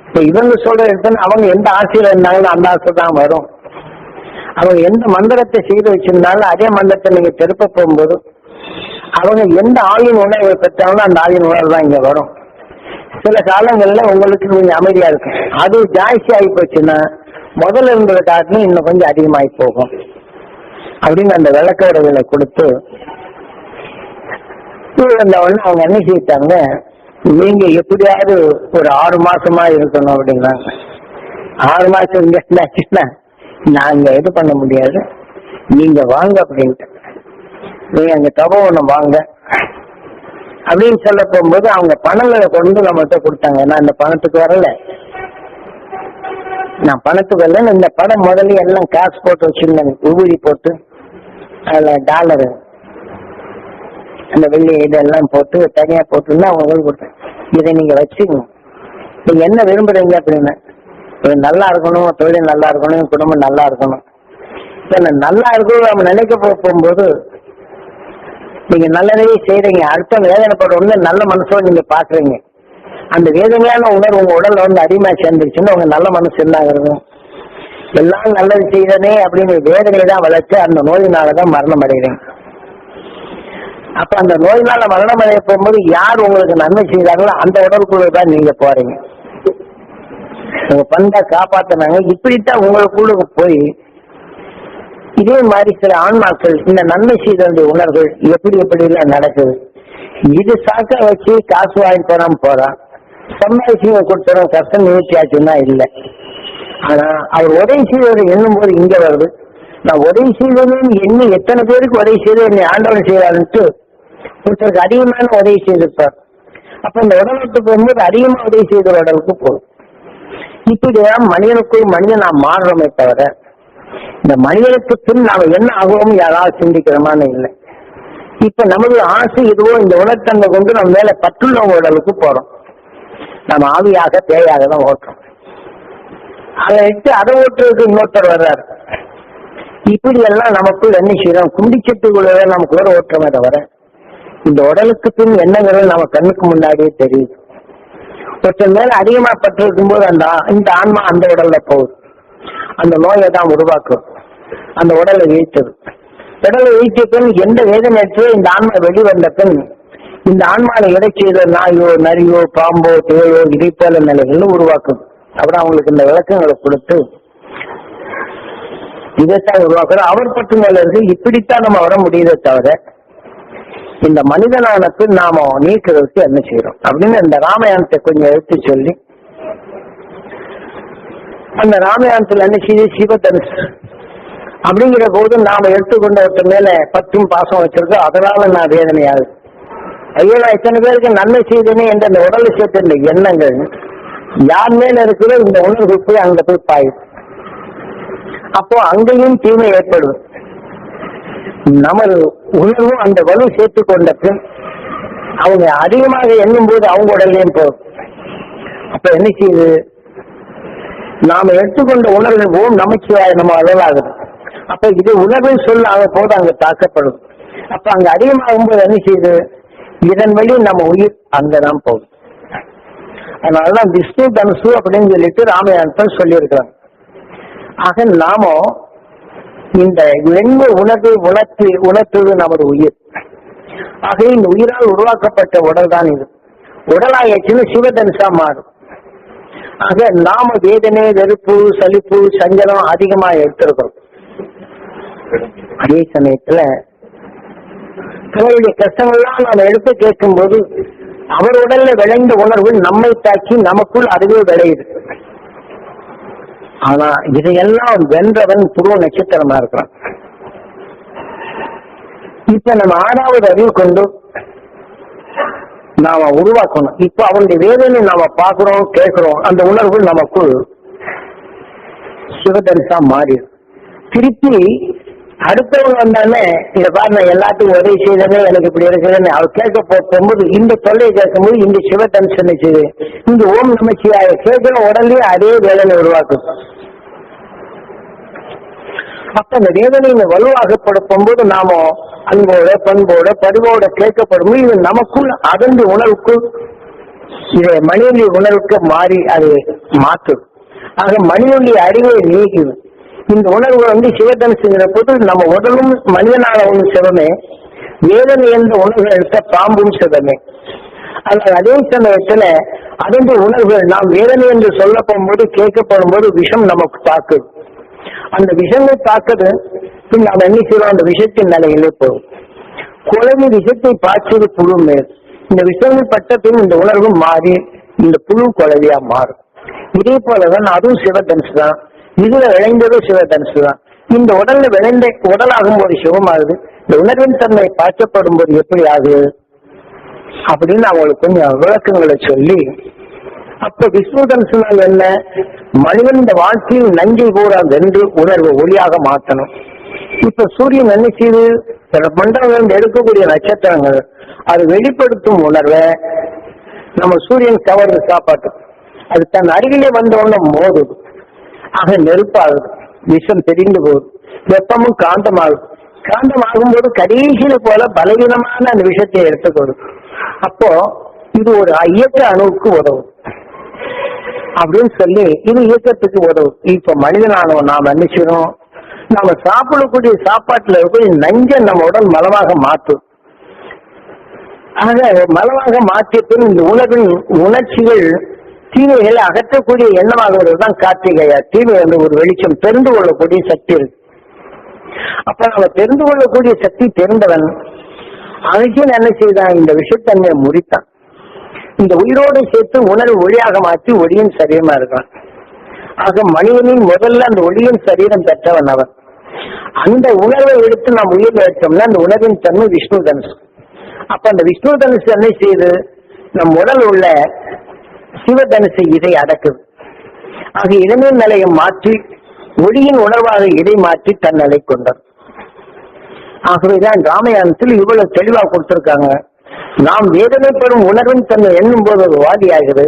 இப்ப இவங்க சொல்ற எடுத்து அவங்க எந்த ஆசையில இருந்தாங்களோ அந்த ஆசை தான் வரும். அவங்க எந்த மந்திரத்தை செய்து வச்சிருந்தாலும் அதே மந்திரத்தை நீங்க திருப்ப போகும்போது அவங்க எந்த ஆளின் உணர்வை பெற்றாங்களோ அந்த ஆளின் உணர்வு தான் இங்க வரும். சில காலங்கள்ல உங்களுக்கு நீங்க அமைதியா இருக்கும். அது ஜாஸ்தி ஆகி போச்சுன்னா முதல்ல இருந்ததை காட்டிலும் இன்னும் கொஞ்சம் அதிகமாகி போகும் அப்படின்னு அந்த விளக்க உறவுகளை கொடுத்து அவங்க என்ன செய்யிட்டாங்க, நீங்க எப்படியாவது ஒரு 6 மாசமா இருக்கணும் அப்படிங்கிறாங்க. 6 மாசம் இங்க நாங்க இது பண்ண முடியாது, நீங்க வாங்க அப்படின்ட்டு, நீங்க அங்க தபோவனம் வாங்க அப்படின்னு சொல்ல போகும்போது அவங்க பணங்களை கொண்டு நம்மகிட்ட கொடுத்தாங்க. ஏன்னா அந்த பணத்துக்கு வரல, நான் பணத்துக்கு இந்த படம் முதல்ல எல்லாம் காசு போட்டு வச்சிருந்தாங்க, உபரி போட்டு அதுல டாலரு அந்த வெள்ளி இதெல்லாம் போட்டு தனியா போட்டுருந்தா அவங்களுக்கு கொடுத்தேன். இதை நீங்க வச்சுக்கணும், நீங்க என்ன விரும்புறீங்க அப்படின்னா நல்லா இருக்கணும், தொழில் நல்லா இருக்கணும், குடும்பம் நல்லா இருக்கணும். நல்லா இருக்கணும் நம்ம நினைக்க போகும்போது நீங்க நல்லதையே செய்யறீங்க, அடுத்த வேதனைப்பட நல்ல மனசோட நீங்க பாக்குறீங்க. அந்த வேதனையான உணர்வு உங்க உடல்ல வந்து அதிகமா சேர்ந்துருச்சுன்னா உங்க நல்ல மனசு என்ன ஆகுறது, எல்லாம் நல்லது செய்யறனே அப்படிங்கிற வேதனையை தான் வளர்த்து அந்த நோயினாலதான் மரணம் அடைகிறீங்க. அப்ப அந்த நோயினால மரணம் அடைய போகும்போது யார் உங்களுக்கு நன்மை செய்தாங்களோ அந்த உடலுக்குள்ள தான் நீங்க போறீங்க. உங்க பண்பை காப்பாத்தினாங்க. இப்படித்தான் உங்களுக்குள்ள போய் இதே மாதிரி சில ஆன்மாக்கள் இந்த நன்மை செய்த உணர்வுகள் எப்படி எப்படி எல்லாம் நடக்குது. இது சாக்க வச்சு காசு வாங்கி போறாம போறான், சம்பாதிச்சு கொடுத்துறோம், கஷ்டம் நிவர்த்தியாச்சுன்னா இல்லை. ஆனா அவர் உதவி செய்வதை எண்ணும் போது இங்க வருது, நான் உதவி செய்வதுன்னு எண்ணி எத்தனை பேருக்கு உதவி செய்து என்னை ஆண்டவர் செய்வாருன்ட்டு ஒருத்தருக்கு அதிகமான உதவி செய்திருப்பார். அப்ப இந்த உடலுக்கு போகும்போது அதிகமா உதவி செய்த உடலுக்கு போகும். இப்படிதான் மனிதனுக்குள் மனிதன் நாம் மாறுறோமே தவிர இந்த மனிதனுக்கு பின் நாம என்ன ஆகுவோம் யாராவது சிந்திக்கிறோமான்னு இல்லை. இப்ப நமது ஆசை இதுவோ இந்த உணர்த்தன்மை கொண்டு நம்ம மேல பற்றுள்ளவங்க உடலுக்கு போறோம். நம்ம ஆவியாக பேயாக தான் ஓட்டுறோம். அதை எடுத்து அதை ஓட்டுறதுக்கு இன்னொருத்தர் வர்றாரு. இப்படி எல்லாம் நமக்குள் என்ன செய்யறோம், குண்டிச்சட்டுக்குள்ள நமக்குள்ள ஓட்டுறோமே தவிர இந்த உடலுக்கு பின் என்னங்கிறது நம்ம கண்ணுக்கு முன்னாடியே தெரியுது. ஒருத்தர் மேல அதிகமா பற்று இருக்கும் போது இந்த ஆன்மா அந்த உடல்ல போகுது, அந்த நோயை தான் உருவாக்கும், அந்த உடலை வீழ்த்தது. உடலை வீழ்த்திய பின் எந்த வேதனையற்றோ இந்த ஆன்மா வெளிவந்த பின் இந்த ஆன்மாவை எடை செய்த நாயோ நரியோ பாம்போ தேயோ இதை போல நிலைகள் உருவாக்கும். அப்புறம் அவங்களுக்கு இந்த விளக்கங்களை கொடுத்து இதைத்தான் உருவாக்குறோம். அவர் பற்று மேல இருக்கு. இப்படித்தான் நம்ம வர முடியுதே தவிர இந்த மனிதனானது நாம நீக்கிறதுக்கு என்ன செய்யறோம் அப்படின்னு இந்த ராமாயணத்தை கொஞ்சம் எடுத்து சொல்லி, அந்த ராமாயணத்துல என்ன செய்து சிவதனுஷ் அப்படிங்கிற போது நாம எடுத்துக்கொண்ட ஒருத்த மேல பற்றும் பாசம் வச்சிருக்கோம், அதனால நான் வேதனையாகுது. ஐயோ நான் இத்தனை பேருக்கு நன்மை செய்தேனே என்ற அந்த உடலை சேர்த்த இந்த எண்ணங்கள் யார் மேல இருக்கிற இந்த உணர்வு போய் அங்க போய் பாயுது. அப்போ அங்கேயும் தீமை ஏற்படும். நமது உணர்வும் அந்த வலு சேர்த்து கொண்ட பின் அவங்க அதிகமாக எண்ணும் போது அவங்க உடல்லையும் போகும். அப்ப என்ன செய்யுது, நாம எடுத்துக்கொண்ட உணர்வு ஓம் நமச்சிவாய நம்ம அளவாகுது. அப்ப இது உணர்வு சொல் ஆக போது அங்க தாக்கப்படும். அப்ப அங்க அதிகமாகும் போது என்ன செய்யுது, இதன் வழி நம்ம உயிர் அங்கதான் போகுது. அதனாலதான் விஷ்ணு தனுசு அப்படின்னு சொல்லிட்டு ராமாயணத்தை சொல்லியிருக்கிறாங்க. ஆக நாம இந்த எண்ண உணர்வை உணர்த்துவது நமது உயிர். ஆக இந்த உயிரால் உருவாக்கப்பட்ட உடல் தான் இது. உடலாயிடுச்சுன்னு சிவதனுஷா மாறும். ஆக நாம வேதனை, வெறுப்பு, சலிப்பு, சஞ்சலம் அதிகமா எடுத்திருக்கிறோம். அதே சமயத்துல அவருடைய கஷ்டங்கள்லாம் நாம எடுத்து கேட்கும் போது அவர் உடல்ல விளைந்த உணர்வு நம்மை தாக்கி நமக்குள் அதுவே விளையுது. ஆனா இதையெல்லாம் வென்றவன் துருவ நட்சத்திரமா இருக்கிறான். இப்ப நம்ம 6வது அறிவு கொண்டு நாம உருவாக்கணும். இப்ப அவனுடைய வேதனை நாம பாக்குறோம், கேட்கிறோம், அந்த உணர்வு நமக்குள் சிவதரிசா மாறி திருப்பி அடுத்தவங்க வந்தானே இத பாரு நான் எல்லாத்துக்கும் உதவி செய்தனே எனக்கு இப்படி இருக்குதுன்னு அவர் கேட்க போகும்போது இந்த தொல்லையை கேட்கும்போது இந்த சிவதனுஷனை செய்து இந்த ஓம் நமச்சிவாய கேட்கிற உடனே அதே வேதனை உருவாக்கும். அப்ப அந்த வேதனை வலுவாகப்படுத்தும் போது நாம அன்போட பண்போட பதிவோட கேட்கப்படும் இது நமக்குள் அதன் உணர்வுக்குள் இதை மனிதனுடைய உணர்வுக்கு மாறி அது மாற்றும். ஆக மனிதனுடைய அறிவை நீக்குது. இந்த உணர்வு சிவதனுசுங்கிற போது நம்ம உடலும் மனிதனால ஒன்று சிவமே, வேதனை என்ற உணர்வு எடுத்த பாம்பும் சிவமே. அதே சமயத்துல அதனுடைய உணர்வுகள் நாம் வேதனை என்று சொல்லப்படும் போது கேட்கப்படும் போது விஷம் நமக்கு தாக்குது. அந்த விஷத்தை தாக்குது பின் நாம் என்ன செய்வோம், அந்த விஷத்தின் நிலையிலே போகும். குழந்தை விஷத்தை பாய்ச்சது புழு மேல். இந்த விஷங்கள் பட்ட பின் இந்த உணர்வு மாறி இந்த புழு குழவியா மாறும். இதே போலதான் அதுவும் சிவதனுசு தான். இதுல விளைந்ததும் சிவதனுசு தான். இந்த உடல்ல விளைந்த உடலாகும் போது சிவமாகுது. இந்த உணர்வின் தன்மை பாய்ச்சப்படும் போது எப்படி ஆகுது அப்படின்னு அவங்களுக்கு கொஞ்சம் விளக்கங்களை சொல்லி அப்ப விஷ்ணு தனுசுனால் என்ன? மனிதன் இந்த வாழ்க்கையில் நஞ்சை பூரா வென்று உணர்வு ஒளியாக மாற்றணும். இப்ப சூரியன் என்ன செய்து மண்டலம் எடுக்கக்கூடிய நட்சத்திரங்கள் அது வெளிப்படுத்தும் உணர்வை நம்ம சூரியன் கவர்ந்து காப்பாற்றும். அது தன் அருகிலே வந்தவொன்ன மோதுது, ஆக நெருப்பாகுது, விஷம் தெரிந்து போகுது, வெப்பமும் காந்தமாகுது. காந்தமாகும் போது கடைசியில போல பலவீனமான அந்த விஷத்தை எடுத்துக்கொடுது. அப்போ இது ஒரு இயக்க அணுவுக்கு உதவும் அப்படின்னு சொல்லி இது இயக்கத்துக்கு உதவும். இப்ப மனிதனானவன் நாம் என்ன செய்யணும்? நாம சாப்பிடக்கூடிய சாப்பாட்டுல போய் நஞ்சை நம்ம உடல் மலமாக மாற்றும். ஆக மலமாக மாற்றிய பின் இந்த உலகின் உணர்ச்சிகள் தீமைகளை அகற்றக்கூடிய எண்ணமாக வருவதுதான் கார்த்திகையா. தீமை வந்து ஒரு வெளிச்சம் தெரிந்து கொள்ளக்கூடிய சக்தி இருக்கு. அப்ப நம்ம தெரிந்து கொள்ளக்கூடிய சக்தி தெரிந்தவன் அதுக்கு என்ன செய்தான்? இந்த விஷத்தன்மையை முறித்தான். இந்த உயிரோடு சேர்த்து உணர்வு ஒளியாக மாற்றி ஒளியின் சரீரமா இருக்கான். ஆக மனிதனின் முதல்ல அந்த ஒளியின் சரீரம் பெற்றவன் அவன். அந்த உணர்வை எடுத்து நாம் உயிர் வைத்தோம்னா அந்த உணர்வின் தன்மை விஷ்ணு தனுசு. அப்ப அந்த விஷ்ணு தனுசு என்ன செய்யுது? நம் உடல் உள்ள சிவதனுசு இதை அடக்குது. ஆக இளமையின் நிலையை மாற்றி ஒளியின் உணர்வாக இதை மாற்றி தன் நிலை கொண்டார். ஆகவேதான் ராமாயணத்தில் இவ்வளவு தெளிவாக கொடுத்திருக்காங்க. நாம் வேதனைப்படும் உணர்வின் தன்னை எண்ணும் போது அது வாதி ஆகுது.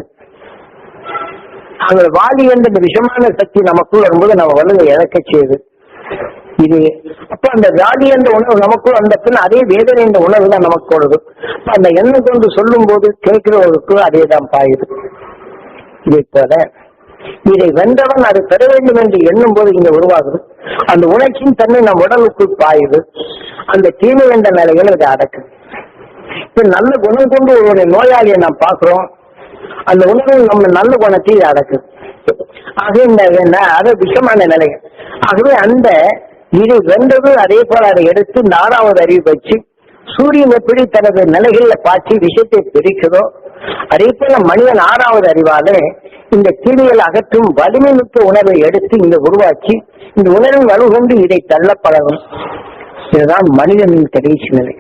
அந்த வாதி என்ற விஷமான சக்தி நமக்குள் வரும்போது நம்ம வலுவை இழக்க செய்யுது. இது அப்ப அந்த வியாதி என்ற உணர்வு நமக்குள் வந்த பின் அதே வேதனை என்ற உணர்வு தான் நமக்கு வருது. அப்ப அந்த எண்ணம் கொண்டு சொல்லும் போது கேட்கிறவருக்கு அதே தான் பாயுது. இதை போல இதை வென்றவன் அதை பெற வேண்டும் என்று எண்ணும் போது இங்க உருவாகுது. அந்த உணர்ச்சியின் தன்மை நம் உடலுக்குள் பாயுது. அந்த தீமை என்ற நிலைகள் இதை அடக்குது. இப்ப நல்ல குணம் கொண்டு ஒரு நோயாளியை நாம் பார்க்கிறோம். அந்த உணர்வு நம்ம நல்ல குணத்தை அடக்குது. ஆக அது விஷமான நிலைகள். ஆகவே அந்த இதை வென்றது அதே போல அதை எடுத்து 4வது அறிவு வச்சு சூரியன் எப்படி தனது நிலைகள்ல பாய்ச்சி விஷயத்தை பிரிக்கிறதோ அதே போல மனிதன் 6வது அறிவாலே இந்த தீமைகள் அகற்றும் வலிமை மிக்க உணர்வை எடுத்து இங்க உருவாக்கி இந்த உணர்வின் வலுகொண்டு இதை தள்ள பழகும். இதுதான் மனிதனின் கடைசி நிலை.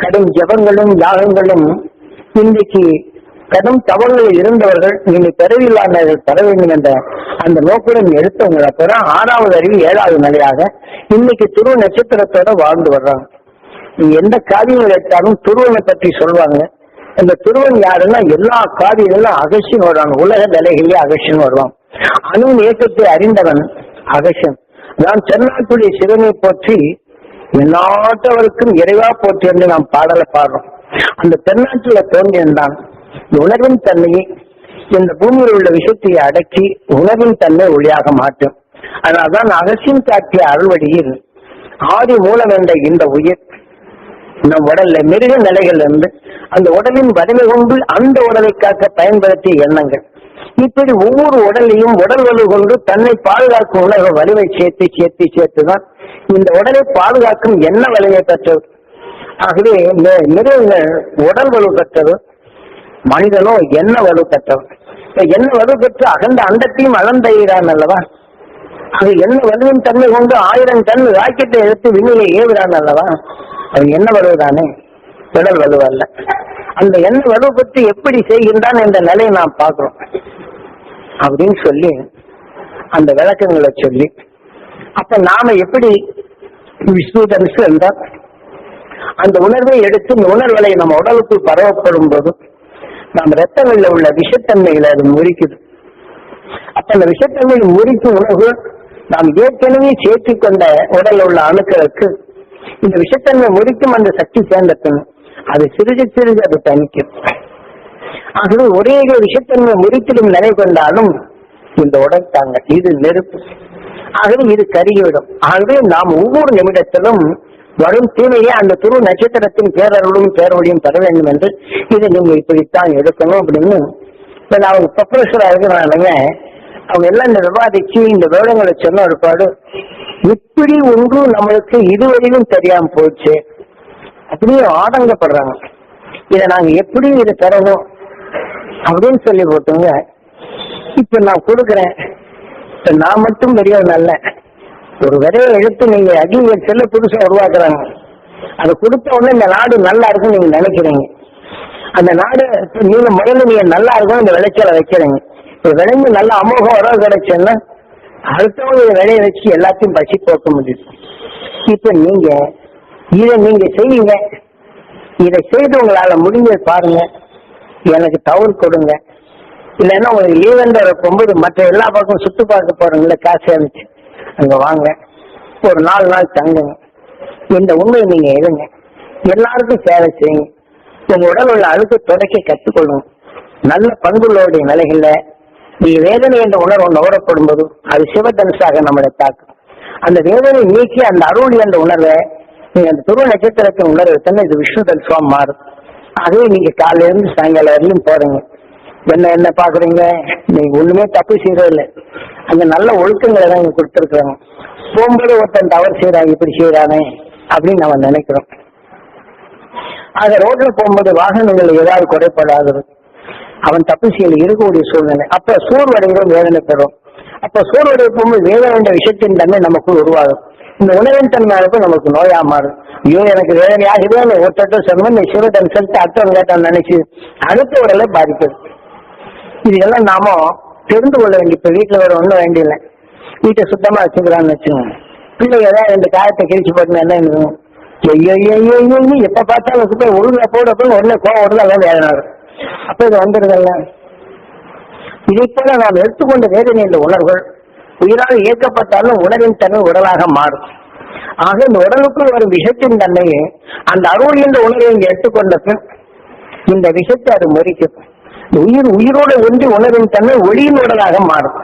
கடும் ஜபங்களும் யாகங்களும் இன்றைக்கு கடும் தவறுகளில் இருந்தவர்கள் நீங்க பெறவில்லாதவர்கள் பெற வேண்டும் என்ற அந்த நோக்குடன் எடுத்தவங்களை பெற 6வது அறிவு 7வது நிலையாக இன்னைக்கு துருவ நட்சத்திரத்தோட வாழ்ந்து வர்றாங்க. நீங்க எந்த காவியங்கள் எடுத்தாலும் துருவனை பற்றி சொல்லுவாங்க. அந்த துருவன் யாருன்னா எல்லா காவியங்களும் அகசியம் வருவாங்க. உலக நிலைகளே அகசியம் வருவான். அணு இயக்கத்தை அறிந்தவன் அகசியம். நான் தென்னாட்டுடைய சிவனை போற்றி எல்லாத்தவருக்கும் இறைவா போற்றி என்று நாம் பாடலை பாடுறோம். அந்த தென்னாட்டுல தோன்றியதான் உணர்வின் தன்மையை இந்த பூமியில் உள்ள விஷயத்தை அடக்கி உணர்வின் தன்மை ஒளியாக மாற்றும். அதனால்தான் அகசியம் காட்டிய அருள்வழியில் ஆதி மூலம் என்ற இந்த உயிர் நம் உடல்ல மிருக நிலைகள் இருந்து அந்த உடலின் வலிமை கொண்டு அந்த உடலை காக்க பயன்படுத்திய எண்ணங்கள் இப்படி ஒவ்வொரு உடலையும் உடல் வலு கொண்டு தன்னை பாதுகாக்கும் உணர்வு வலிமை சேர்த்து சேர்த்து சேர்த்துதான் இந்த உடலை பாதுகாக்கும் எண்ண வலிமை பெற்றது. ஆகவே மிருகங்கள் உடல் வலு பெற்றது, மனிதனோ எண்ண வலு பெற்றவன். எண்ண வலு பெற்று அகண்ட அண்டத்தையும் அளந்தான் அல்லவா? அது என்ன வலுவின் தன்மை கொண்டு 1000 டன் ராக்கெட்டை எடுத்து விண்ணிலே ஏவுறான் அல்லவா? அது என்ன வலுதானே, உடல் வலுவல்ல. அந்த எண்ண வலு பற்றி எப்படி செய்கின்றான் என்ற நிலையை நாம் பார்க்கிறோம் அப்படின்னு சொல்லி அந்த விளக்கங்களை சொல்லி அப்ப நாம எப்படி விஷ்ணு தனுசு என்றால் அந்த உணர்வை எடுத்து இந்த உணர்வுகளை நம்ம உடலுக்குள் பரவப்படும் போது நம்ம ரத்தங்களில் உள்ள விஷத்தன்மைகளை அது முறிக்குது. அப்ப அந்த விஷத்தன்மையை முறிக்கும் உணர்வு நாம் ஏற்கனவே சேர்த்து கொண்ட உடலில் உள்ள அணுக்களுக்கு இந்த விஷத்தன்மை முறிக்கும் அந்த சக்தி சேர்ந்த பின் அது சிறிது சிறிது அது தணிக்கும். ஆகவே ஒரே விஷத்தன்மை முறித்திடும் நிலை கொண்டாலும் இந்த உடல் தாங்க இது நெருப்பு. ஆகவே இது கருகிவிடும். ஆகவே நாம் ஒவ்வொரு நிமிடத்திலும் வரும் தீமையை அந்த துருவ நட்சத்திரத்தின் பேரருளும் பேரொழியும் பெற வேண்டும் என்று இதை நீங்க இப்படித்தான் எடுக்கணும் அப்படின்னு அவங்க ப்ரொஃபஸரா இருக்கிறாங்க. அவங்க எல்லாம் இந்த விவாதிச்சு இந்த விவரங்களை சொன்ன ஒரு பாடு இப்படி ஒன்று நம்மளுக்கு இதுவரையிலும் தெரியாம போச்சு அப்படின்னு ஆதங்கப்படுறாங்க. இதை நாங்க எப்படி இதை தரணும் அப்படின்னு சொல்லி போட்டுங்க. இப்ப நான் கொடுக்குறேன், இப்ப நான் மட்டும் பெரியவன் அல்ல, ஒரு விரைவை எடுத்து நீங்க அக்ரிகல்ச்சர்ல புதுசா உருவாக்குறாங்க. அதை கொடுத்த உடனே இந்த நாடு நல்லா இருக்குன்னு நீங்க நினைக்கிறீங்க. அந்த நாடு நீங்க முதல்ல நீங்க நல்லா இருக்கும் இந்த விளைச்சலை வைக்கிறீங்க. விளைஞ்சு நல்ல அமோகம் உறவு கிடைச்சுன்னா அடுத்தவங்க விளைய வச்சு எல்லாத்தையும் பசி போக்க முடியும். இப்ப நீங்க இதை நீங்க செய்யுங்க. இதை செய்து உங்களால முடிஞ்ச பாருங்க, எனக்கு தவறு கொடுங்க. இல்லைன்னா உங்களுக்கு லீவெண்டர் போகும்போது மற்ற எல்லா பக்கம் சுத்து பார்க்க போறீங்களா, காசு அனுப்பிச்சு அங்க வாங்க, ஒரு 4 நாள் தங்குங்க. இந்த உண்மையை நீங்க எழுங்க, எல்லாருக்கும் சேவை செய்யுங்க. உங்க உடல் உள்ள அழுக்கு துடைக்க கற்றுக்கொள்ளுங்க. நல்ல பண்புள்ளோடைய நிலைகள்ல நீங்க வேதனை என்ற உணர்வு நுகரப்படும் போது அது சிவதனுசாக நம்மளை தாக்கும். அந்த வேதனை நீக்கி அந்த அருள் என்ற உணர்வை நீங்க அந்த துருவ நட்சத்திரத்தின் உணர்வு தானே இது விஷ்ணு தனுசுவா மாறும். அதே நீங்க காலையில இருந்து சாயங்காலம் வரையும் போறீங்க, என்ன பாக்குறீங்க, நீங்க ஒண்ணுமே தப்பு செய்யறதில்லை. அங்க நல்ல ஒழுக்கங்களை தான் இங்க கொடுத்துருக்குறாங்க. போகும்போது ஒருத்தன் தவறு செய்யறாங்க, இப்படி செய்யறானே அப்படின்னு நம்ம நினைக்கிறோம். ஆக ரோட்ல போகும்போது வாகனங்கள் ஏதாவது குறைபாடாகிறது, அவன் தப்பு செய்யல இருக்கக்கூடிய சூழ்நிலை. அப்ப சோர்வடைகிறோம், வேதனை பெறும். அப்ப சோர்வடைய போகும்போது வேதனை என்ற விஷயத்தின் தன்மை நமக்குள் உருவாகும். இந்த உணவின் தன்மை நமக்கு நோயா மாறும். ஐயோ எனக்கு வேதனை ஆகுதே, ஒருத்தட்ட சொன்ன நீ சிவதன் செலுத்த அர்த்தம் கேட்டான்னு நினைச்சு அடுத்த உடலை பாதிக்கிறது. இதெல்லாம் நாம தெரிந்து கொள்ள வேண்டிய. இப்ப வீட்டுல வர ஒண்ணும் வேண்டியில்லை, வீட்டை சுத்தமா வச்சுக்கலாம்னு வச்சுக்கோங்க. பிள்ளைங்க ஏதாவது 2 காயத்தை கிழிச்சு போட்டுன்னு என்ன இருக்கும், ஐயோ எப்ப பார்த்தாலும் போய் ஒழுங்கா போட உடனே கோவம் வருது, அதான் வேதனை வரும். அப்ப இது வந்துடுதல்ல. இதை போல நாம் எடுத்துக்கொண்ட வேதனை என்ற உணர்வுகள் உயிராக இயக்கப்பட்டாலும் உணர்வின் தன்மை உடலாக மாறும். ஆக இந்த உடலுக்குள் வரும் விஷத்தின் தன்மையை அந்த அருள் என்ற உணர்வை இங்க எடுத்துக்கொண்ட பின் இந்த விஷத்தை அது முறிக்கும். உயிரோடு ஒன்றி உணர்வின் தன்மை ஒளியின் உடலாக மாறும்.